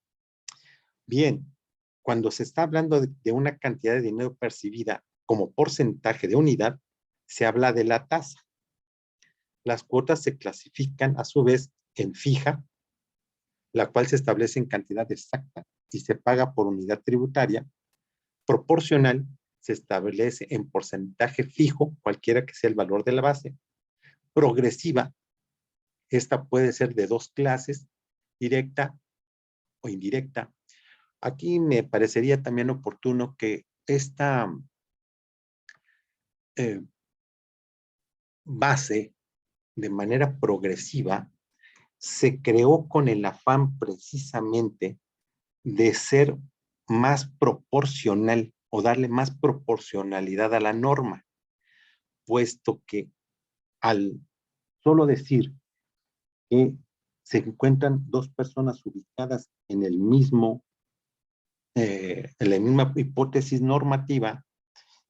Bien, cuando se está hablando de una cantidad de dinero percibida como porcentaje de unidad, se habla de la tasa. Las cuotas se clasifican a su vez en fija, la cual se establece en cantidad exacta y se paga por unidad tributaria. Proporcional se establece en porcentaje fijo, cualquiera que sea el valor de la base. Progresiva, esta puede ser de dos clases, directa o indirecta. Aquí me parecería también oportuno que esta base de manera progresiva se creó con el afán precisamente de ser más proporcional o darle más proporcionalidad a la norma, puesto que al solo decir que se encuentran dos personas ubicadas en el mismo, en la misma hipótesis normativa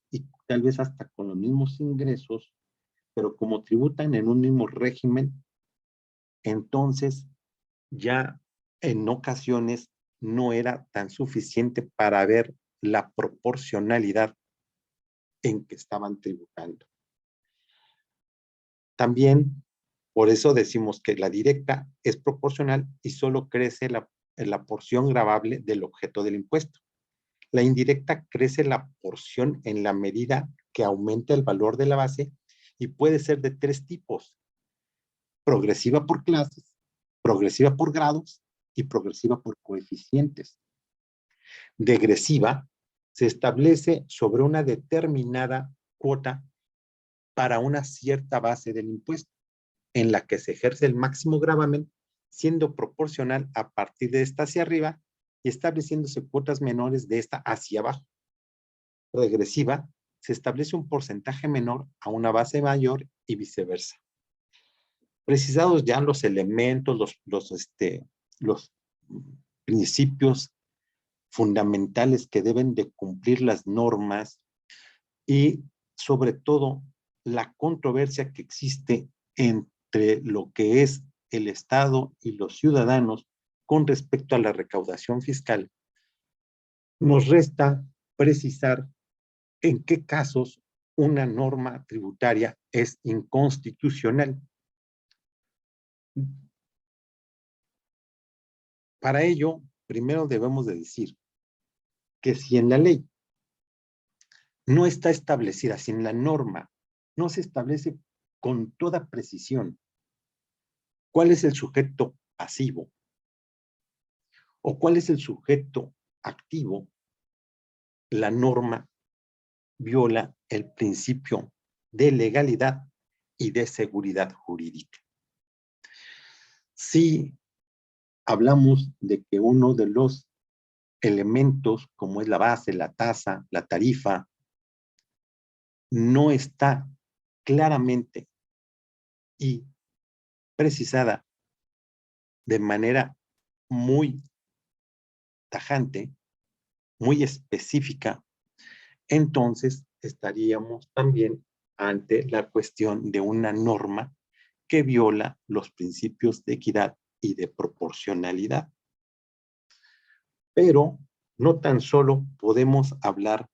y tal vez hasta con los mismos ingresos, pero como tributan en un mismo régimen, entonces ya en ocasiones no era tan suficiente para ver la proporcionalidad en que estaban tributando. También, por eso decimos que la directa es proporcional y solo crece la porción gravable del objeto del impuesto. La indirecta crece la porción en la medida que aumenta el valor de la base y puede ser de tres tipos: progresiva por clases, progresiva por grados y progresiva por coeficientes. degresiva se establece sobre una determinada cuota para una cierta base del impuesto, en la que se ejerce el máximo gravamen, siendo proporcional a partir de esta hacia arriba y estableciéndose cuotas menores de esta hacia abajo. Regresiva, se establece un porcentaje menor a una base mayor y viceversa. Precisados ya los elementos, los principios fundamentales que deben de cumplir las normas y sobre todo la controversia que existe entre lo que es el Estado y los ciudadanos con respecto a la recaudación fiscal, nos resta precisar en qué casos una norma tributaria es inconstitucional. Para ello, primero debemos de decir que si en la ley no está establecida, si en la norma no se establece con toda precisión cuál es el sujeto pasivo o cuál es el sujeto activo, la norma viola el principio de legalidad y de seguridad jurídica. Si hablamos de que uno de los elementos, como es la base, la tasa, la tarifa, no está claramente y precisada de manera muy tajante, muy específica, entonces estaríamos también ante la cuestión de una norma que viola los principios de equidad y de proporcionalidad. Pero no tan solo podemos hablar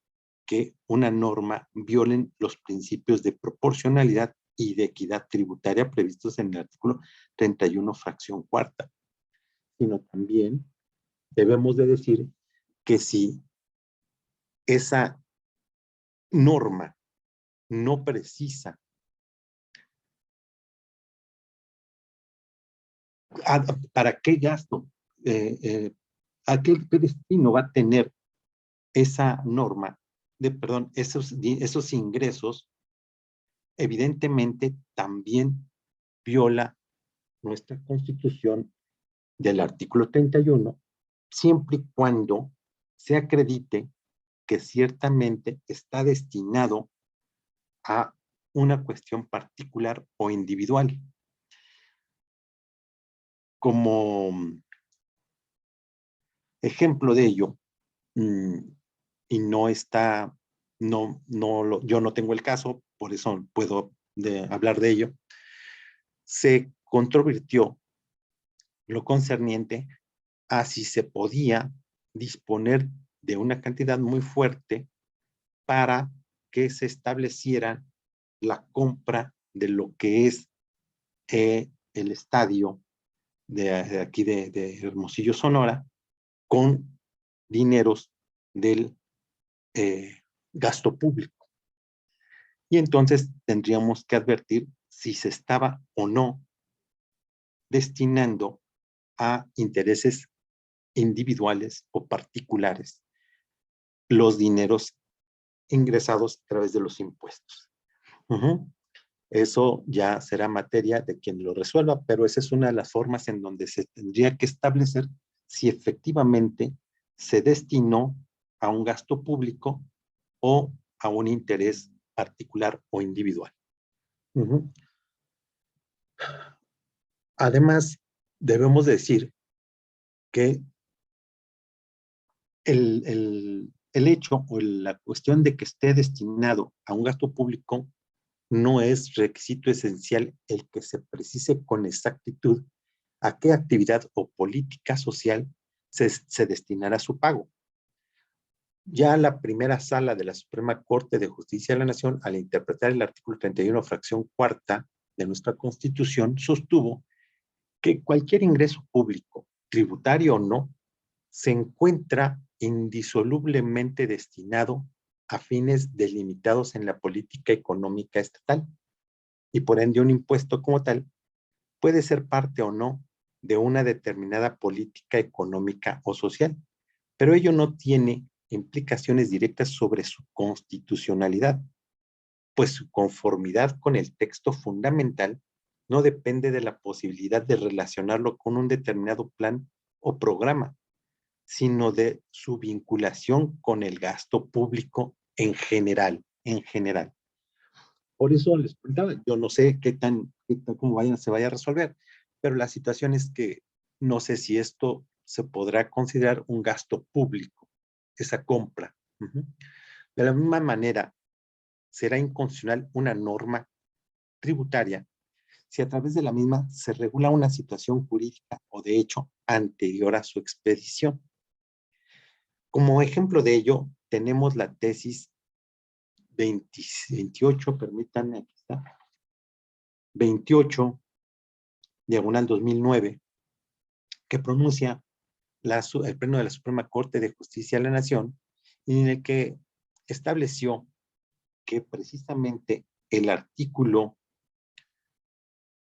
que una norma violen los principios de proporcionalidad y de equidad tributaria previstos en el artículo 31, fracción cuarta, sino también debemos de decir que si esa norma no precisa para qué gasto, a qué destino va a tener esa norma, esos ingresos, evidentemente también viola nuestra Constitución del artículo 31, siempre y cuando se acredite que ciertamente está destinado a una cuestión particular o individual. Como ejemplo de ello, y no está, yo no tengo el caso, por eso puedo hablar de ello, se controvirtió lo concerniente a si se podía disponer de una cantidad muy fuerte para que se estableciera la compra de lo que es el estadio de aquí de Hermosillo, Sonora, con dineros del gasto público. Y entonces tendríamos que advertir si se estaba o no destinando a intereses individuales o particulares los dineros ingresados a través de los impuestos. Eso ya será materia de quien lo resuelva, pero esa es una de las formas en donde se tendría que establecer si efectivamente se destinó a un gasto público o a un interés particular o individual. Además, debemos decir que el hecho o la cuestión de que esté destinado a un gasto público no es requisito esencial el que se precise con exactitud a qué actividad o política social se destinará su pago. Ya la primera sala de la Suprema Corte de Justicia de la Nación, al interpretar el artículo 31, fracción cuarta de nuestra Constitución, sostuvo que cualquier ingreso público, tributario o no, se encuentra indisolublemente destinado a fines delimitados en la política económica estatal y por ende un impuesto como tal puede ser parte o no de una determinada política económica o social, pero ello no tiene implicaciones directas sobre su constitucionalidad, pues su conformidad con el texto fundamental no depende de la posibilidad de relacionarlo con un determinado plan o programa, sino de su vinculación con el gasto público en general, en general. Por eso les preguntaba, yo no sé cómo se vaya a resolver, pero la situación es que no sé si esto se podrá considerar un gasto público, esa compra. De la misma manera, será inconstitucional una norma tributaria si a través de la misma se regula una situación jurídica o de hecho anterior a su expedición. Como ejemplo de ello, tenemos la tesis 28, permítanme, aquí está, 28, diagonal 2009, que pronuncia el Pleno de la Suprema Corte de Justicia de la Nación, en el que estableció que precisamente el artículo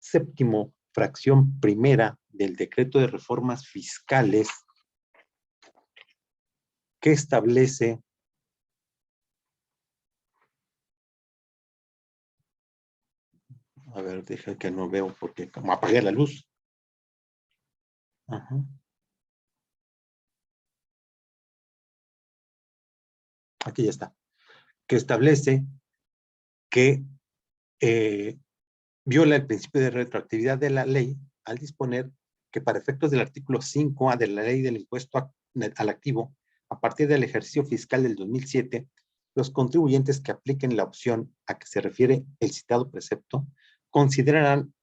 7º, fracción primera del Decreto de Reformas Fiscales, que establece a ver, deja que no veo porque como apagué la luz. Ajá. Aquí ya está. Que establece que viola el principio de retroactividad de la ley al disponer que para efectos del artículo 5A de la ley del impuesto al activo, a partir del ejercicio fiscal del 2007, los contribuyentes que apliquen la opción a que se refiere el citado precepto considerarán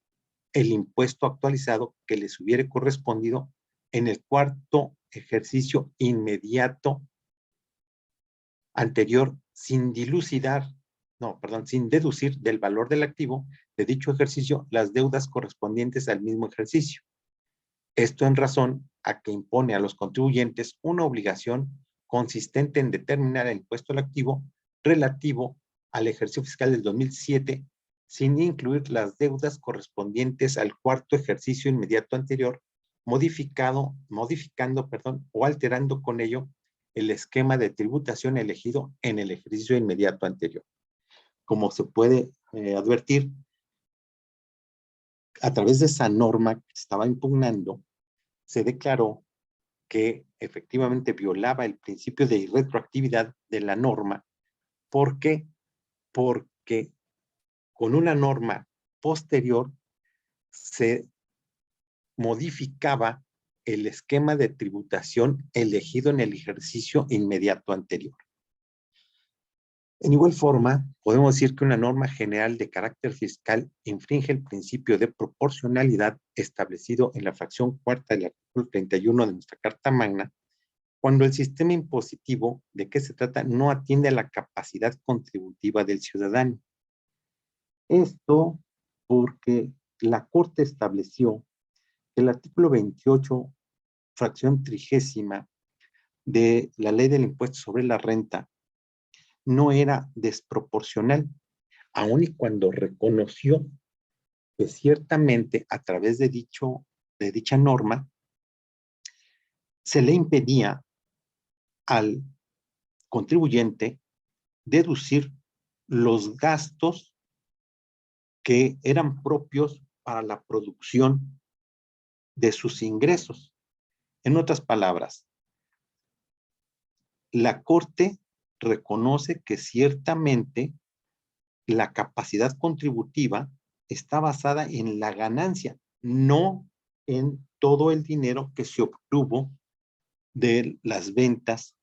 el impuesto actualizado que les hubiere correspondido en el cuarto ejercicio inmediato anterior sin deducir del valor del activo de dicho ejercicio las deudas correspondientes al mismo ejercicio. Esto en razón a que impone a los contribuyentes una obligación consistente en determinar el impuesto al activo relativo al ejercicio fiscal del 2007 sin incluir las deudas correspondientes al cuarto ejercicio inmediato anterior, modificando o alterando con ello el esquema de tributación elegido en el ejercicio inmediato anterior. Como se puede advertir, a través de esa norma que estaba impugnando, se declaró que efectivamente violaba el principio de irretroactividad de la norma. ¿Por qué? Porque con una norma posterior se modificaba el esquema de tributación elegido en el ejercicio inmediato anterior. En igual forma, podemos decir que una norma general de carácter fiscal infringe el principio de proporcionalidad establecido en la fracción cuarta del artículo 31 de nuestra Carta Magna, cuando el sistema impositivo de qué se trata no atiende a la capacidad contributiva del ciudadano. Esto porque la Corte estableció que el artículo 28, fracción 30ª de la Ley del Impuesto sobre la Renta no era desproporcional, aun y cuando reconoció que ciertamente a través de dicha norma se le impedía al contribuyente deducir los gastos que eran propios para la producción de sus ingresos. En otras palabras, la Corte reconoce que ciertamente la capacidad contributiva está basada en la ganancia, no en todo el dinero que se obtuvo de las ventas.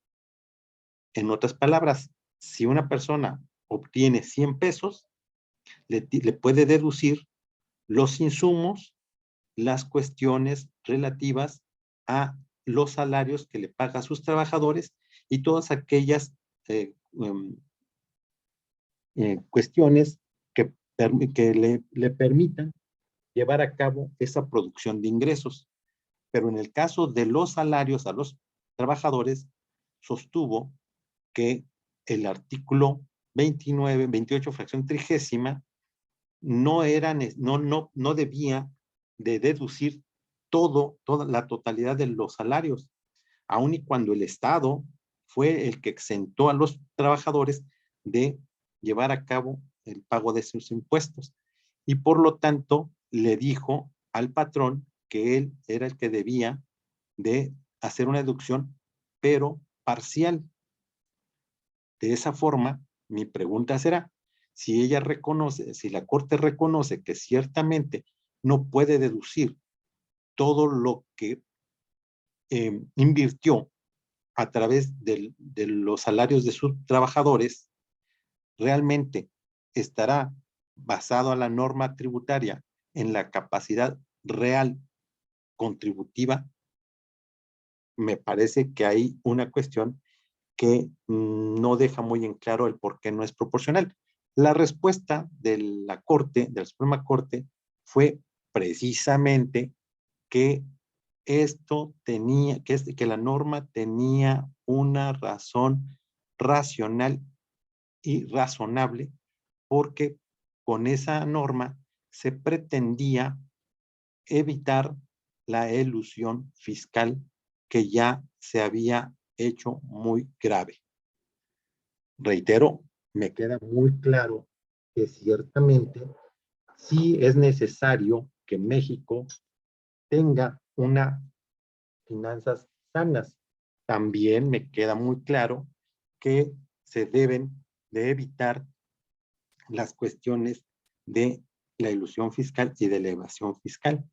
En otras palabras, si una persona obtiene 100 pesos, le puede deducir los insumos, las cuestiones relativas a los salarios que le paga a sus trabajadores y todas aquellas cuestiones que le permitan llevar a cabo esa producción de ingresos. Pero en el caso de los salarios a los trabajadores, sostuvo que el artículo 28, fracción 30ª, no debía de deducir toda la totalidad de los salarios, aun y cuando el Estado fue el que exentó a los trabajadores de llevar a cabo el pago de sus impuestos. Y por lo tanto, le dijo al patrón que él era el que debía de hacer una deducción, pero parcial. De esa forma, mi pregunta será, si ella reconoce, si la Corte reconoce que ciertamente no puede deducir todo lo que invirtió a través de los salarios de sus trabajadores, realmente estará basado a la norma tributaria en la capacidad real contributiva. Me parece que hay una cuestión que no deja muy en claro el por qué no es proporcional. La respuesta de la Corte, de la Suprema Corte, fue precisamente que esto tenía, que la norma tenía una razón racional y razonable, porque con esa norma se pretendía evitar la elusión fiscal que ya se había hecho muy grave. Reitero, me queda muy claro que ciertamente sí es necesario que México tenga unas finanzas sanas. También me queda muy claro que se deben de evitar las cuestiones de la ilusión fiscal y de la evasión fiscal.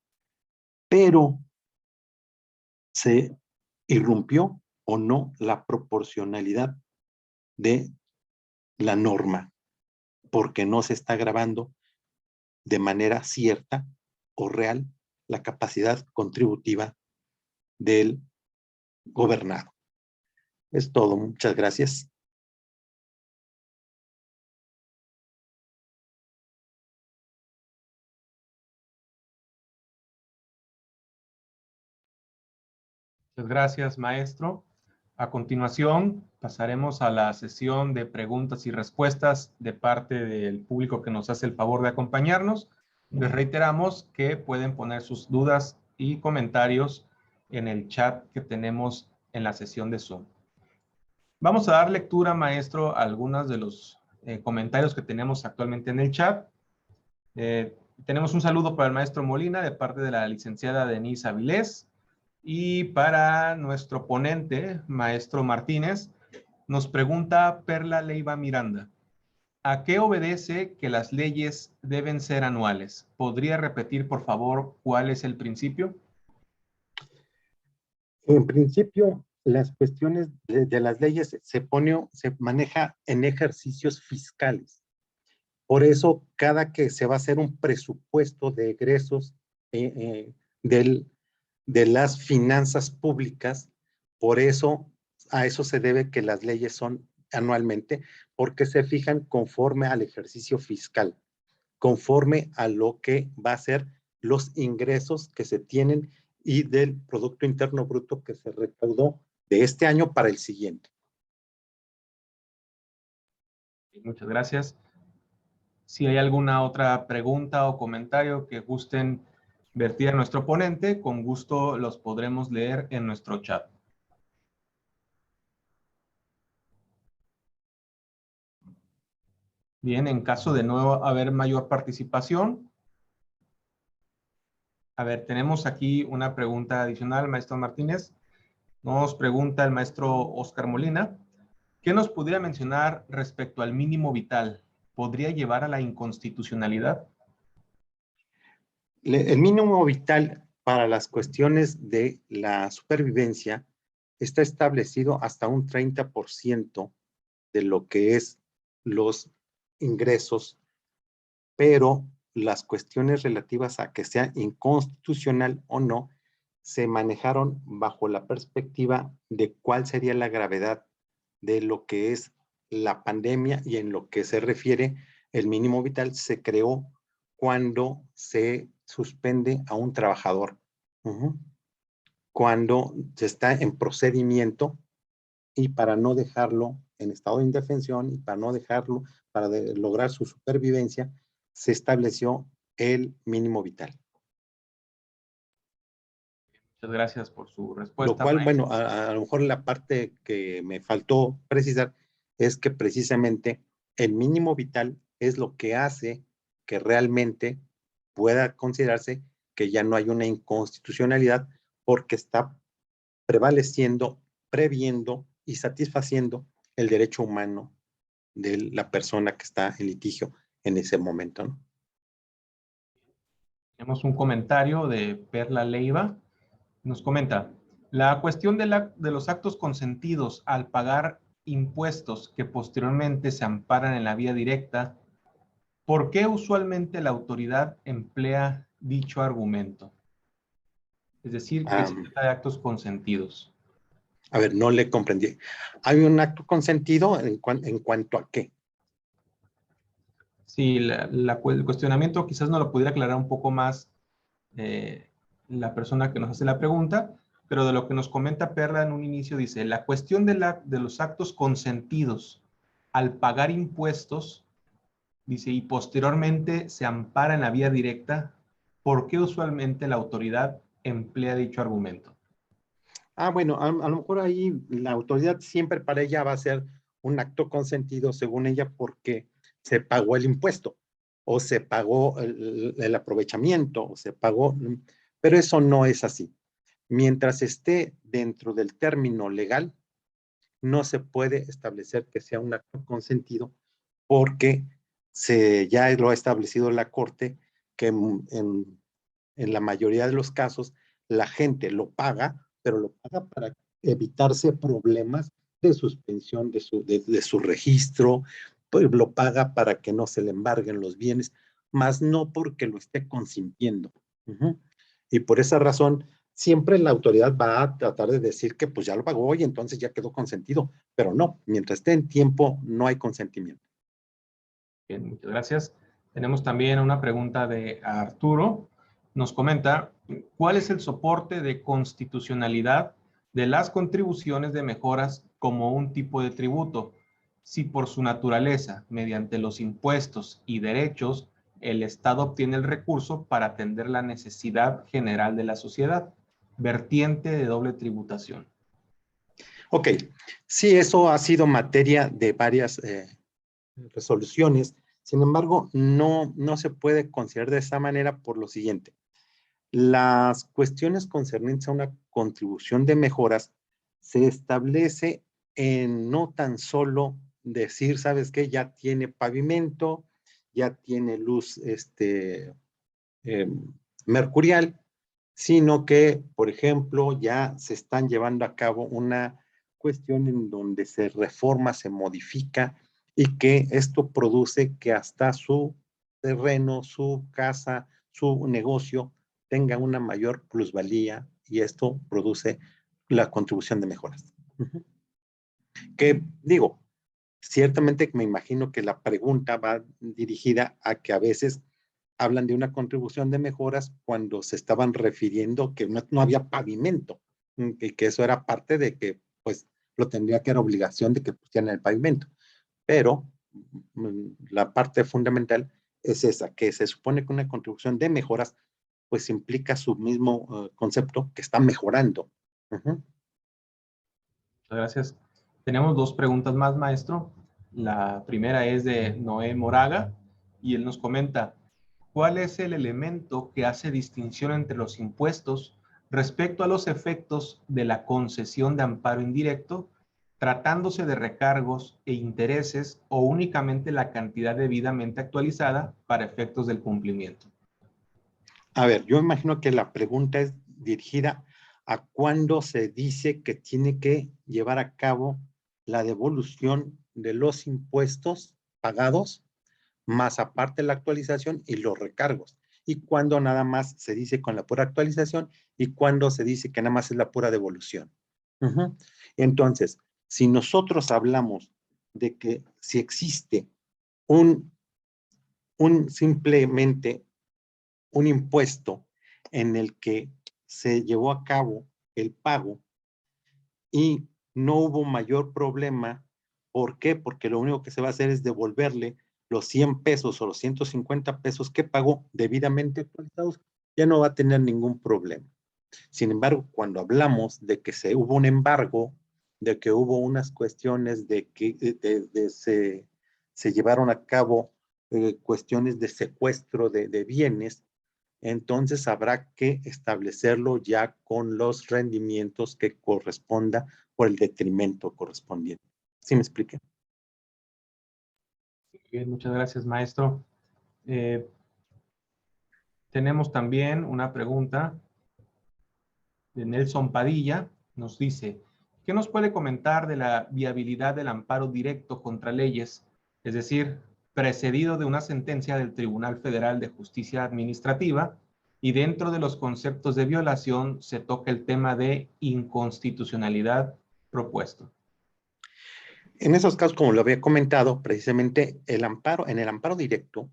Pero se irrumpió o no la proporcionalidad de la norma, porque no se está grabando de manera cierta o real la capacidad contributiva del gobernado. Es todo. Muchas gracias. Muchas gracias, maestro. A continuación, pasaremos a la sesión de preguntas y respuestas de parte del público que nos hace el favor de acompañarnos. Les reiteramos que pueden poner sus dudas y comentarios en el chat que tenemos en la sesión de Zoom. Vamos a dar lectura, maestro, a algunos de los comentarios que tenemos actualmente en el chat. Tenemos un saludo para el maestro Molina de parte de la licenciada Denise Avilés. Y para nuestro ponente, maestro Martínez, nos pregunta Perla Leiva Miranda. ¿A qué obedece que las leyes deben ser anuales? ¿Podría repetir, por favor, cuál es el principio? En principio, las cuestiones de las leyes se maneja en ejercicios fiscales. Por eso, cada que se va a hacer un presupuesto de egresos de las finanzas públicas, por eso a eso se debe que las leyes son anualmente, porque se fijan conforme al ejercicio fiscal, conforme a lo que va a ser los ingresos que se tienen y del Producto Interno Bruto que se recaudó de este año para el siguiente. Muchas gracias. Si hay alguna otra pregunta o comentario que gusten vertir a nuestro ponente, con gusto los podremos leer en nuestro chat. Bien, en caso de no haber mayor participación, a ver, tenemos aquí una pregunta adicional, maestro Martínez. Nos pregunta el maestro Oscar Molina, ¿qué nos pudiera mencionar respecto al mínimo vital? ¿Podría llevar a la inconstitucionalidad? El mínimo vital para las cuestiones de la supervivencia está establecido hasta un 30% de lo que es los ingresos, pero las cuestiones relativas a que sea inconstitucional o no se manejaron bajo la perspectiva de cuál sería la gravedad de lo que es la pandemia, y en lo que se refiere el mínimo vital se creó cuando se suspende a un trabajador, cuando se está en procedimiento, y para no dejarlo en estado de indefensión y para no dejarlo, para lograr su supervivencia, se estableció el mínimo vital. Muchas gracias por su Lo respuesta, cual, maestro. bueno, a lo mejor la parte que me faltó precisar es que precisamente el mínimo vital es lo que hace que realmente pueda considerarse que ya no hay una inconstitucionalidad porque está prevaleciendo, previendo y satisfaciendo el derecho humano de la persona que está en litigio en ese momento, ¿no? Tenemos un comentario de Perla Leiva. Nos comenta, la cuestión de los actos consentidos al pagar impuestos que posteriormente se amparan en la vía directa, ¿por qué usualmente la autoridad emplea dicho argumento? Es decir, que se trata de actos consentidos. A ver, no le comprendí. ¿Hay un acto consentido en cuanto a qué? Sí, el cuestionamiento quizás nos lo pudiera aclarar un poco más la persona que nos hace la pregunta, pero de lo que nos comenta Perla en un inicio dice, la cuestión de los actos consentidos al pagar impuestos, dice, y posteriormente se ampara en la vía directa, ¿por qué usualmente la autoridad emplea dicho argumento? Bueno, a lo mejor ahí la autoridad siempre para ella va a ser un acto consentido, según ella, porque se pagó el impuesto, o se pagó el aprovechamiento, o se pagó, pero eso no es así. Mientras esté dentro del término legal, no se puede establecer que sea un acto consentido, porque ya lo ha establecido la Corte, que en la mayoría de los casos la gente lo paga, pero lo paga para evitarse problemas de suspensión de su registro, pues lo paga para que no se le embarguen los bienes, más no porque lo esté consintiendo. Y por esa razón, siempre la autoridad va a tratar de decir que pues ya lo pagó y entonces ya quedó consentido, pero no, mientras esté en tiempo no hay consentimiento. Bien, muchas gracias. Tenemos también una pregunta de Arturo. Nos comenta, ¿cuál es el soporte de constitucionalidad de las contribuciones de mejoras como un tipo de tributo? Si por su naturaleza, mediante los impuestos y derechos, el Estado obtiene el recurso para atender la necesidad general de la sociedad, vertiente de doble tributación. Ok, sí, eso ha sido materia de varias resoluciones. Sin embargo, no se puede considerar de esa manera por lo siguiente. Las cuestiones concernientes a una contribución de mejoras se establece en no tan solo decir, ¿sabes qué? Ya tiene pavimento, ya tiene luz eh, mercurial, sino que, por ejemplo, ya se están llevando a cabo una cuestión en donde se reforma, se modifica y que esto produce que hasta su terreno, su casa, su negocio tenga una mayor plusvalía y esto produce la contribución de mejoras. Que digo, ciertamente me imagino que la pregunta va dirigida a que a veces hablan de una contribución de mejoras cuando se estaban refiriendo que no había pavimento y que eso era parte de que pues lo tendría que era obligación de que pusieran el pavimento. Pero la parte fundamental es esa, que se supone que una contribución de mejoras pues implica su mismo concepto que está mejorando. Muchas gracias. Tenemos dos preguntas más, maestro. La primera es de Noé Moraga y él nos comenta, ¿cuál es el elemento que hace distinción entre los impuestos respecto a los efectos de la concesión de amparo indirecto, tratándose de recargos e intereses o únicamente la cantidad debidamente actualizada para efectos del cumplimiento? A ver, yo imagino que la pregunta es dirigida a cuándo se dice que tiene que llevar a cabo la devolución de los impuestos pagados, más aparte la actualización y los recargos. Y cuándo nada más se dice con la pura actualización y cuándo se dice que nada más es la pura devolución. Entonces, si nosotros hablamos de que si existe un simplemente un impuesto en el que se llevó a cabo el pago y no hubo mayor problema. ¿Por qué? Porque lo único que se va a hacer es devolverle los 100 pesos o los 150 pesos que pagó debidamente actualizados, ya no va a tener ningún problema. Sin embargo, cuando hablamos de que hubo un embargo, de que hubo unas cuestiones de que se llevaron a cabo cuestiones de secuestro de bienes, entonces habrá que establecerlo ya con los rendimientos que corresponda por el detrimento correspondiente. ¿Sí me expliqué? Bien, muchas gracias, maestro. Tenemos también una pregunta de Nelson Padilla. Nos dice, ¿qué nos puede comentar de la viabilidad del amparo directo contra leyes, es decir, precedido de una sentencia del Tribunal Federal de Justicia Administrativa, y dentro de los conceptos de violación se toca el tema de inconstitucionalidad propuesto? En esos casos, como lo había comentado, precisamente en el amparo directo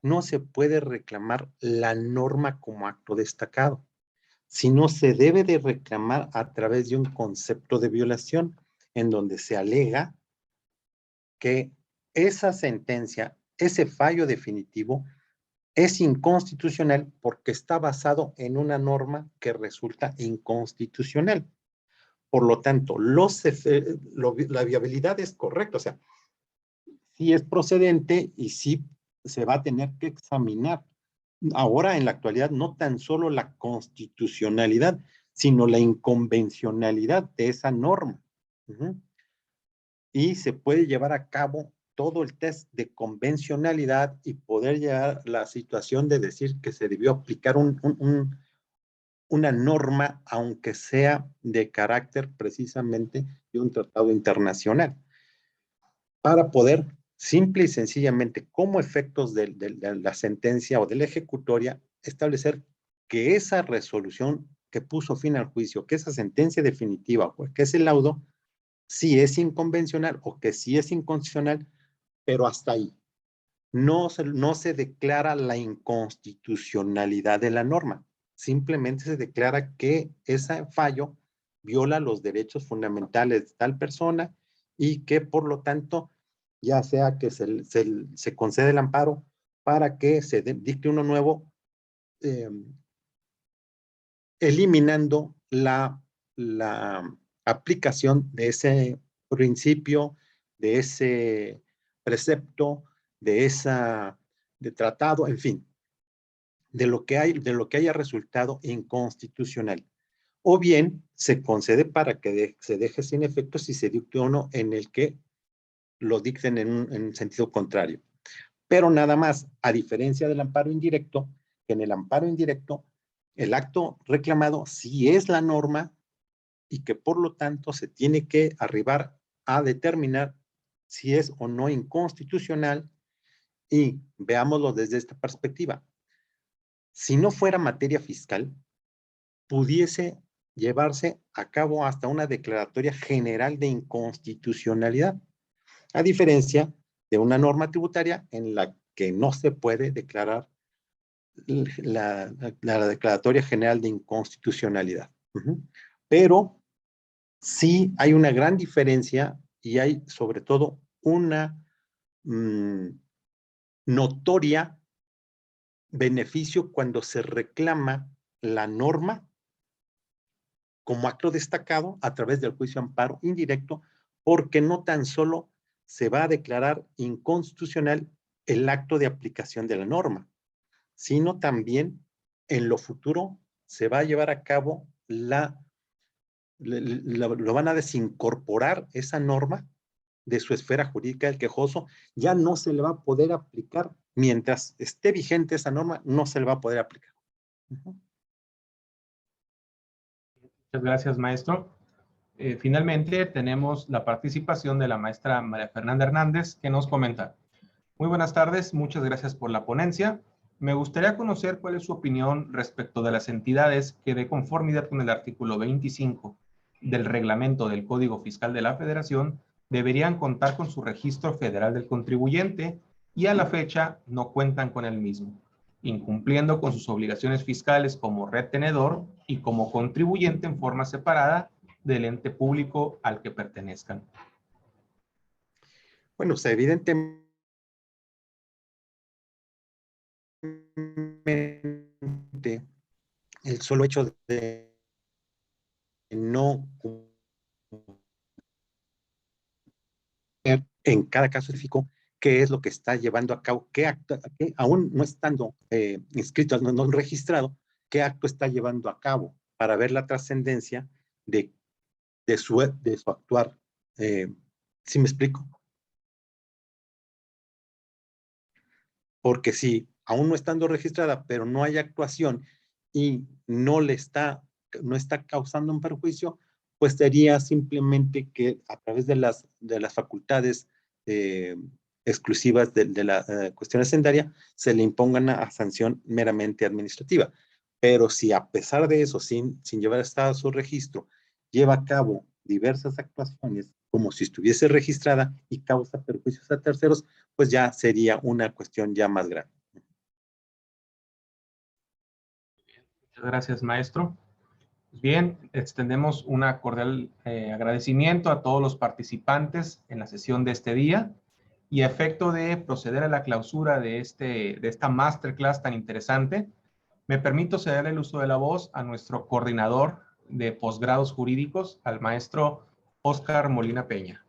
no se puede reclamar la norma como acto destacado, sino se debe de reclamar a través de un concepto de violación en donde se alega que esa sentencia, ese fallo definitivo, es inconstitucional porque está basado en una norma que resulta inconstitucional. Por lo tanto, la viabilidad es correcta, o sea, sí es procedente y sí se va a tener que examinar. Ahora, en la actualidad, no tan solo la constitucionalidad, sino la inconvencionalidad de esa norma. Y se puede llevar a cabo todo el test de convencionalidad y poder llegar a la situación de decir que se debió aplicar una norma, aunque sea de carácter precisamente de un tratado internacional, para poder simple y sencillamente, como efectos de la sentencia o de la ejecutoria, establecer que esa resolución que puso fin al juicio, que esa sentencia definitiva, o que ese laudo, sí es inconvencional o que sí es inconstitucional, pero hasta ahí. No se declara la inconstitucionalidad de la norma, simplemente se declara que ese fallo viola los derechos fundamentales de tal persona y que por lo tanto, ya sea que se concede el amparo para que se dicte uno nuevo, eh, eliminando la aplicación de ese principio, de ese precepto, de tratado, en fin, de lo que haya resultado inconstitucional. O bien se concede para que se deje sin efecto si se dicte uno en el que lo dicten en sentido contrario. Pero nada más, a diferencia del amparo indirecto, que en el amparo indirecto el acto reclamado sí es la norma y que por lo tanto se tiene que arribar a determinar si es o no inconstitucional. Y veámoslo desde esta perspectiva. Si no fuera materia fiscal, pudiese llevarse a cabo hasta una declaratoria general de inconstitucionalidad, a diferencia de una norma tributaria en la que no se puede declarar la declaratoria general de inconstitucionalidad. Pero sí hay una gran diferencia y hay sobre todo una notoria beneficio cuando se reclama la norma como acto destacado a través del juicio amparo indirecto, porque no tan solo se va a declarar inconstitucional el acto de aplicación de la norma, sino también en lo futuro se va a llevar a cabo lo van a desincorporar esa norma de su esfera jurídica del quejoso, ya no se le va a poder aplicar, mientras esté vigente esa norma, no se le va a poder aplicar. Muchas gracias, maestro. Finalmente, tenemos la participación de la maestra María Fernanda Hernández, que nos comenta. Muy buenas tardes, muchas gracias por la ponencia. Me gustaría conocer cuál es su opinión respecto de las entidades que, de conformidad con el artículo 25 del reglamento del Código Fiscal de la Federación, deberían contar con su registro federal del contribuyente y a la fecha no cuentan con el mismo, incumpliendo con sus obligaciones fiscales como retenedor y como contribuyente en forma separada del ente público al que pertenezcan. Bueno, o sea, evidentemente el solo hecho de no en cada caso específico qué es lo que está llevando a cabo, qué acto, aún no estando inscrito, no registrado, qué acto está llevando a cabo para ver la trascendencia de su actuar. ¿Sí me explico? Porque si aún no estando registrada, pero no hay actuación y no está causando un perjuicio, pues sería simplemente que a través de las facultades exclusivas de la cuestión hacendaria se le impongan a sanción meramente administrativa. Pero si a pesar de eso, sin llevar a su registro, lleva a cabo diversas actuaciones como si estuviese registrada y causa perjuicios a terceros, pues ya sería una cuestión ya más grave. Muchas gracias, maestro. Bien, extendemos un cordial agradecimiento a todos los participantes en la sesión de este día y a efecto de proceder a la clausura de esta masterclass tan interesante, me permito ceder el uso de la voz a nuestro coordinador de posgrados jurídicos, al maestro Óscar Molina Peña.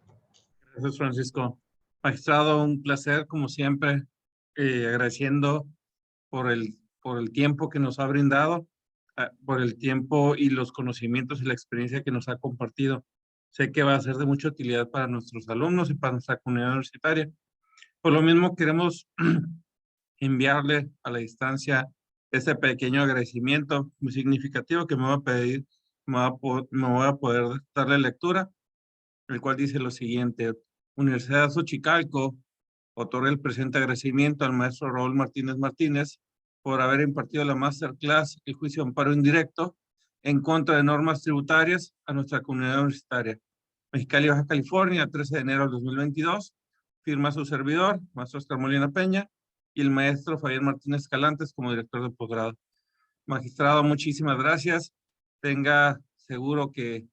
Gracias, Francisco. Magistrado, un placer, como siempre, agradeciendo por el tiempo que nos ha brindado, por el tiempo y los conocimientos y la experiencia que nos ha compartido. Sé que va a ser de mucha utilidad para nuestros alumnos y para nuestra comunidad universitaria. Por lo mismo, queremos enviarle a la distancia este pequeño agradecimiento muy significativo que me va a pedir, me voy a poder darle lectura, el cual dice lo siguiente: Universidad de Xochicalco otorga el presente agradecimiento al maestro Raúl Martínez Martínez por haber impartido la masterclass El juicio de amparo indirecto en contra de normas tributarias a nuestra comunidad universitaria. Mexicali, Baja California, 13 de enero del 2022. Firma su servidor, maestro Óscar Molina Peña, y el maestro Fabián Martínez Calantes como director de posgrado. Magistrado, muchísimas gracias. Tenga seguro que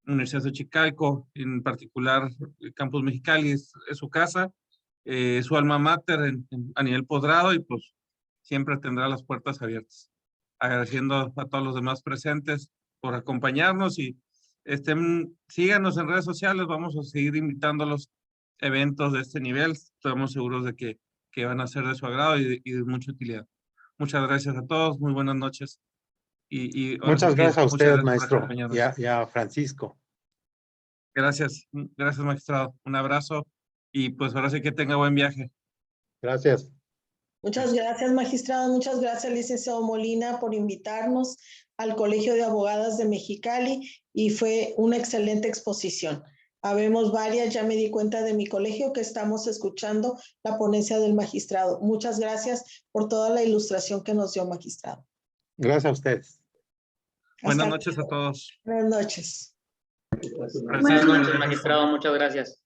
Universidad de Xochicalco, en particular el Campus Mexicali, es su casa, su alma mater a nivel posgrado, y pues siempre tendrá las puertas abiertas. Agradeciendo a todos los demás presentes por acompañarnos y síganos en redes sociales, vamos a seguir invitando a los eventos de este nivel, estamos seguros de que van a ser de su agrado y de mucha utilidad. Muchas gracias a todos, muy buenas noches. Muchas gracias a usted, gracias maestro, y a Francisco. Gracias, magistrado. Un abrazo y pues ahora sí que tenga buen viaje. Gracias. Muchas gracias, magistrado. Muchas gracias, licenciado Molina, por invitarnos al Colegio de Abogadas de Mexicali y fue una excelente exposición. Habemos varias, ya me di cuenta de mi colegio que estamos escuchando la ponencia del magistrado. Muchas gracias por toda la ilustración que nos dio, magistrado. Gracias a ustedes. Buenas noches a todos. Buenas noches. Buenas noches, magistrado. Muchas gracias.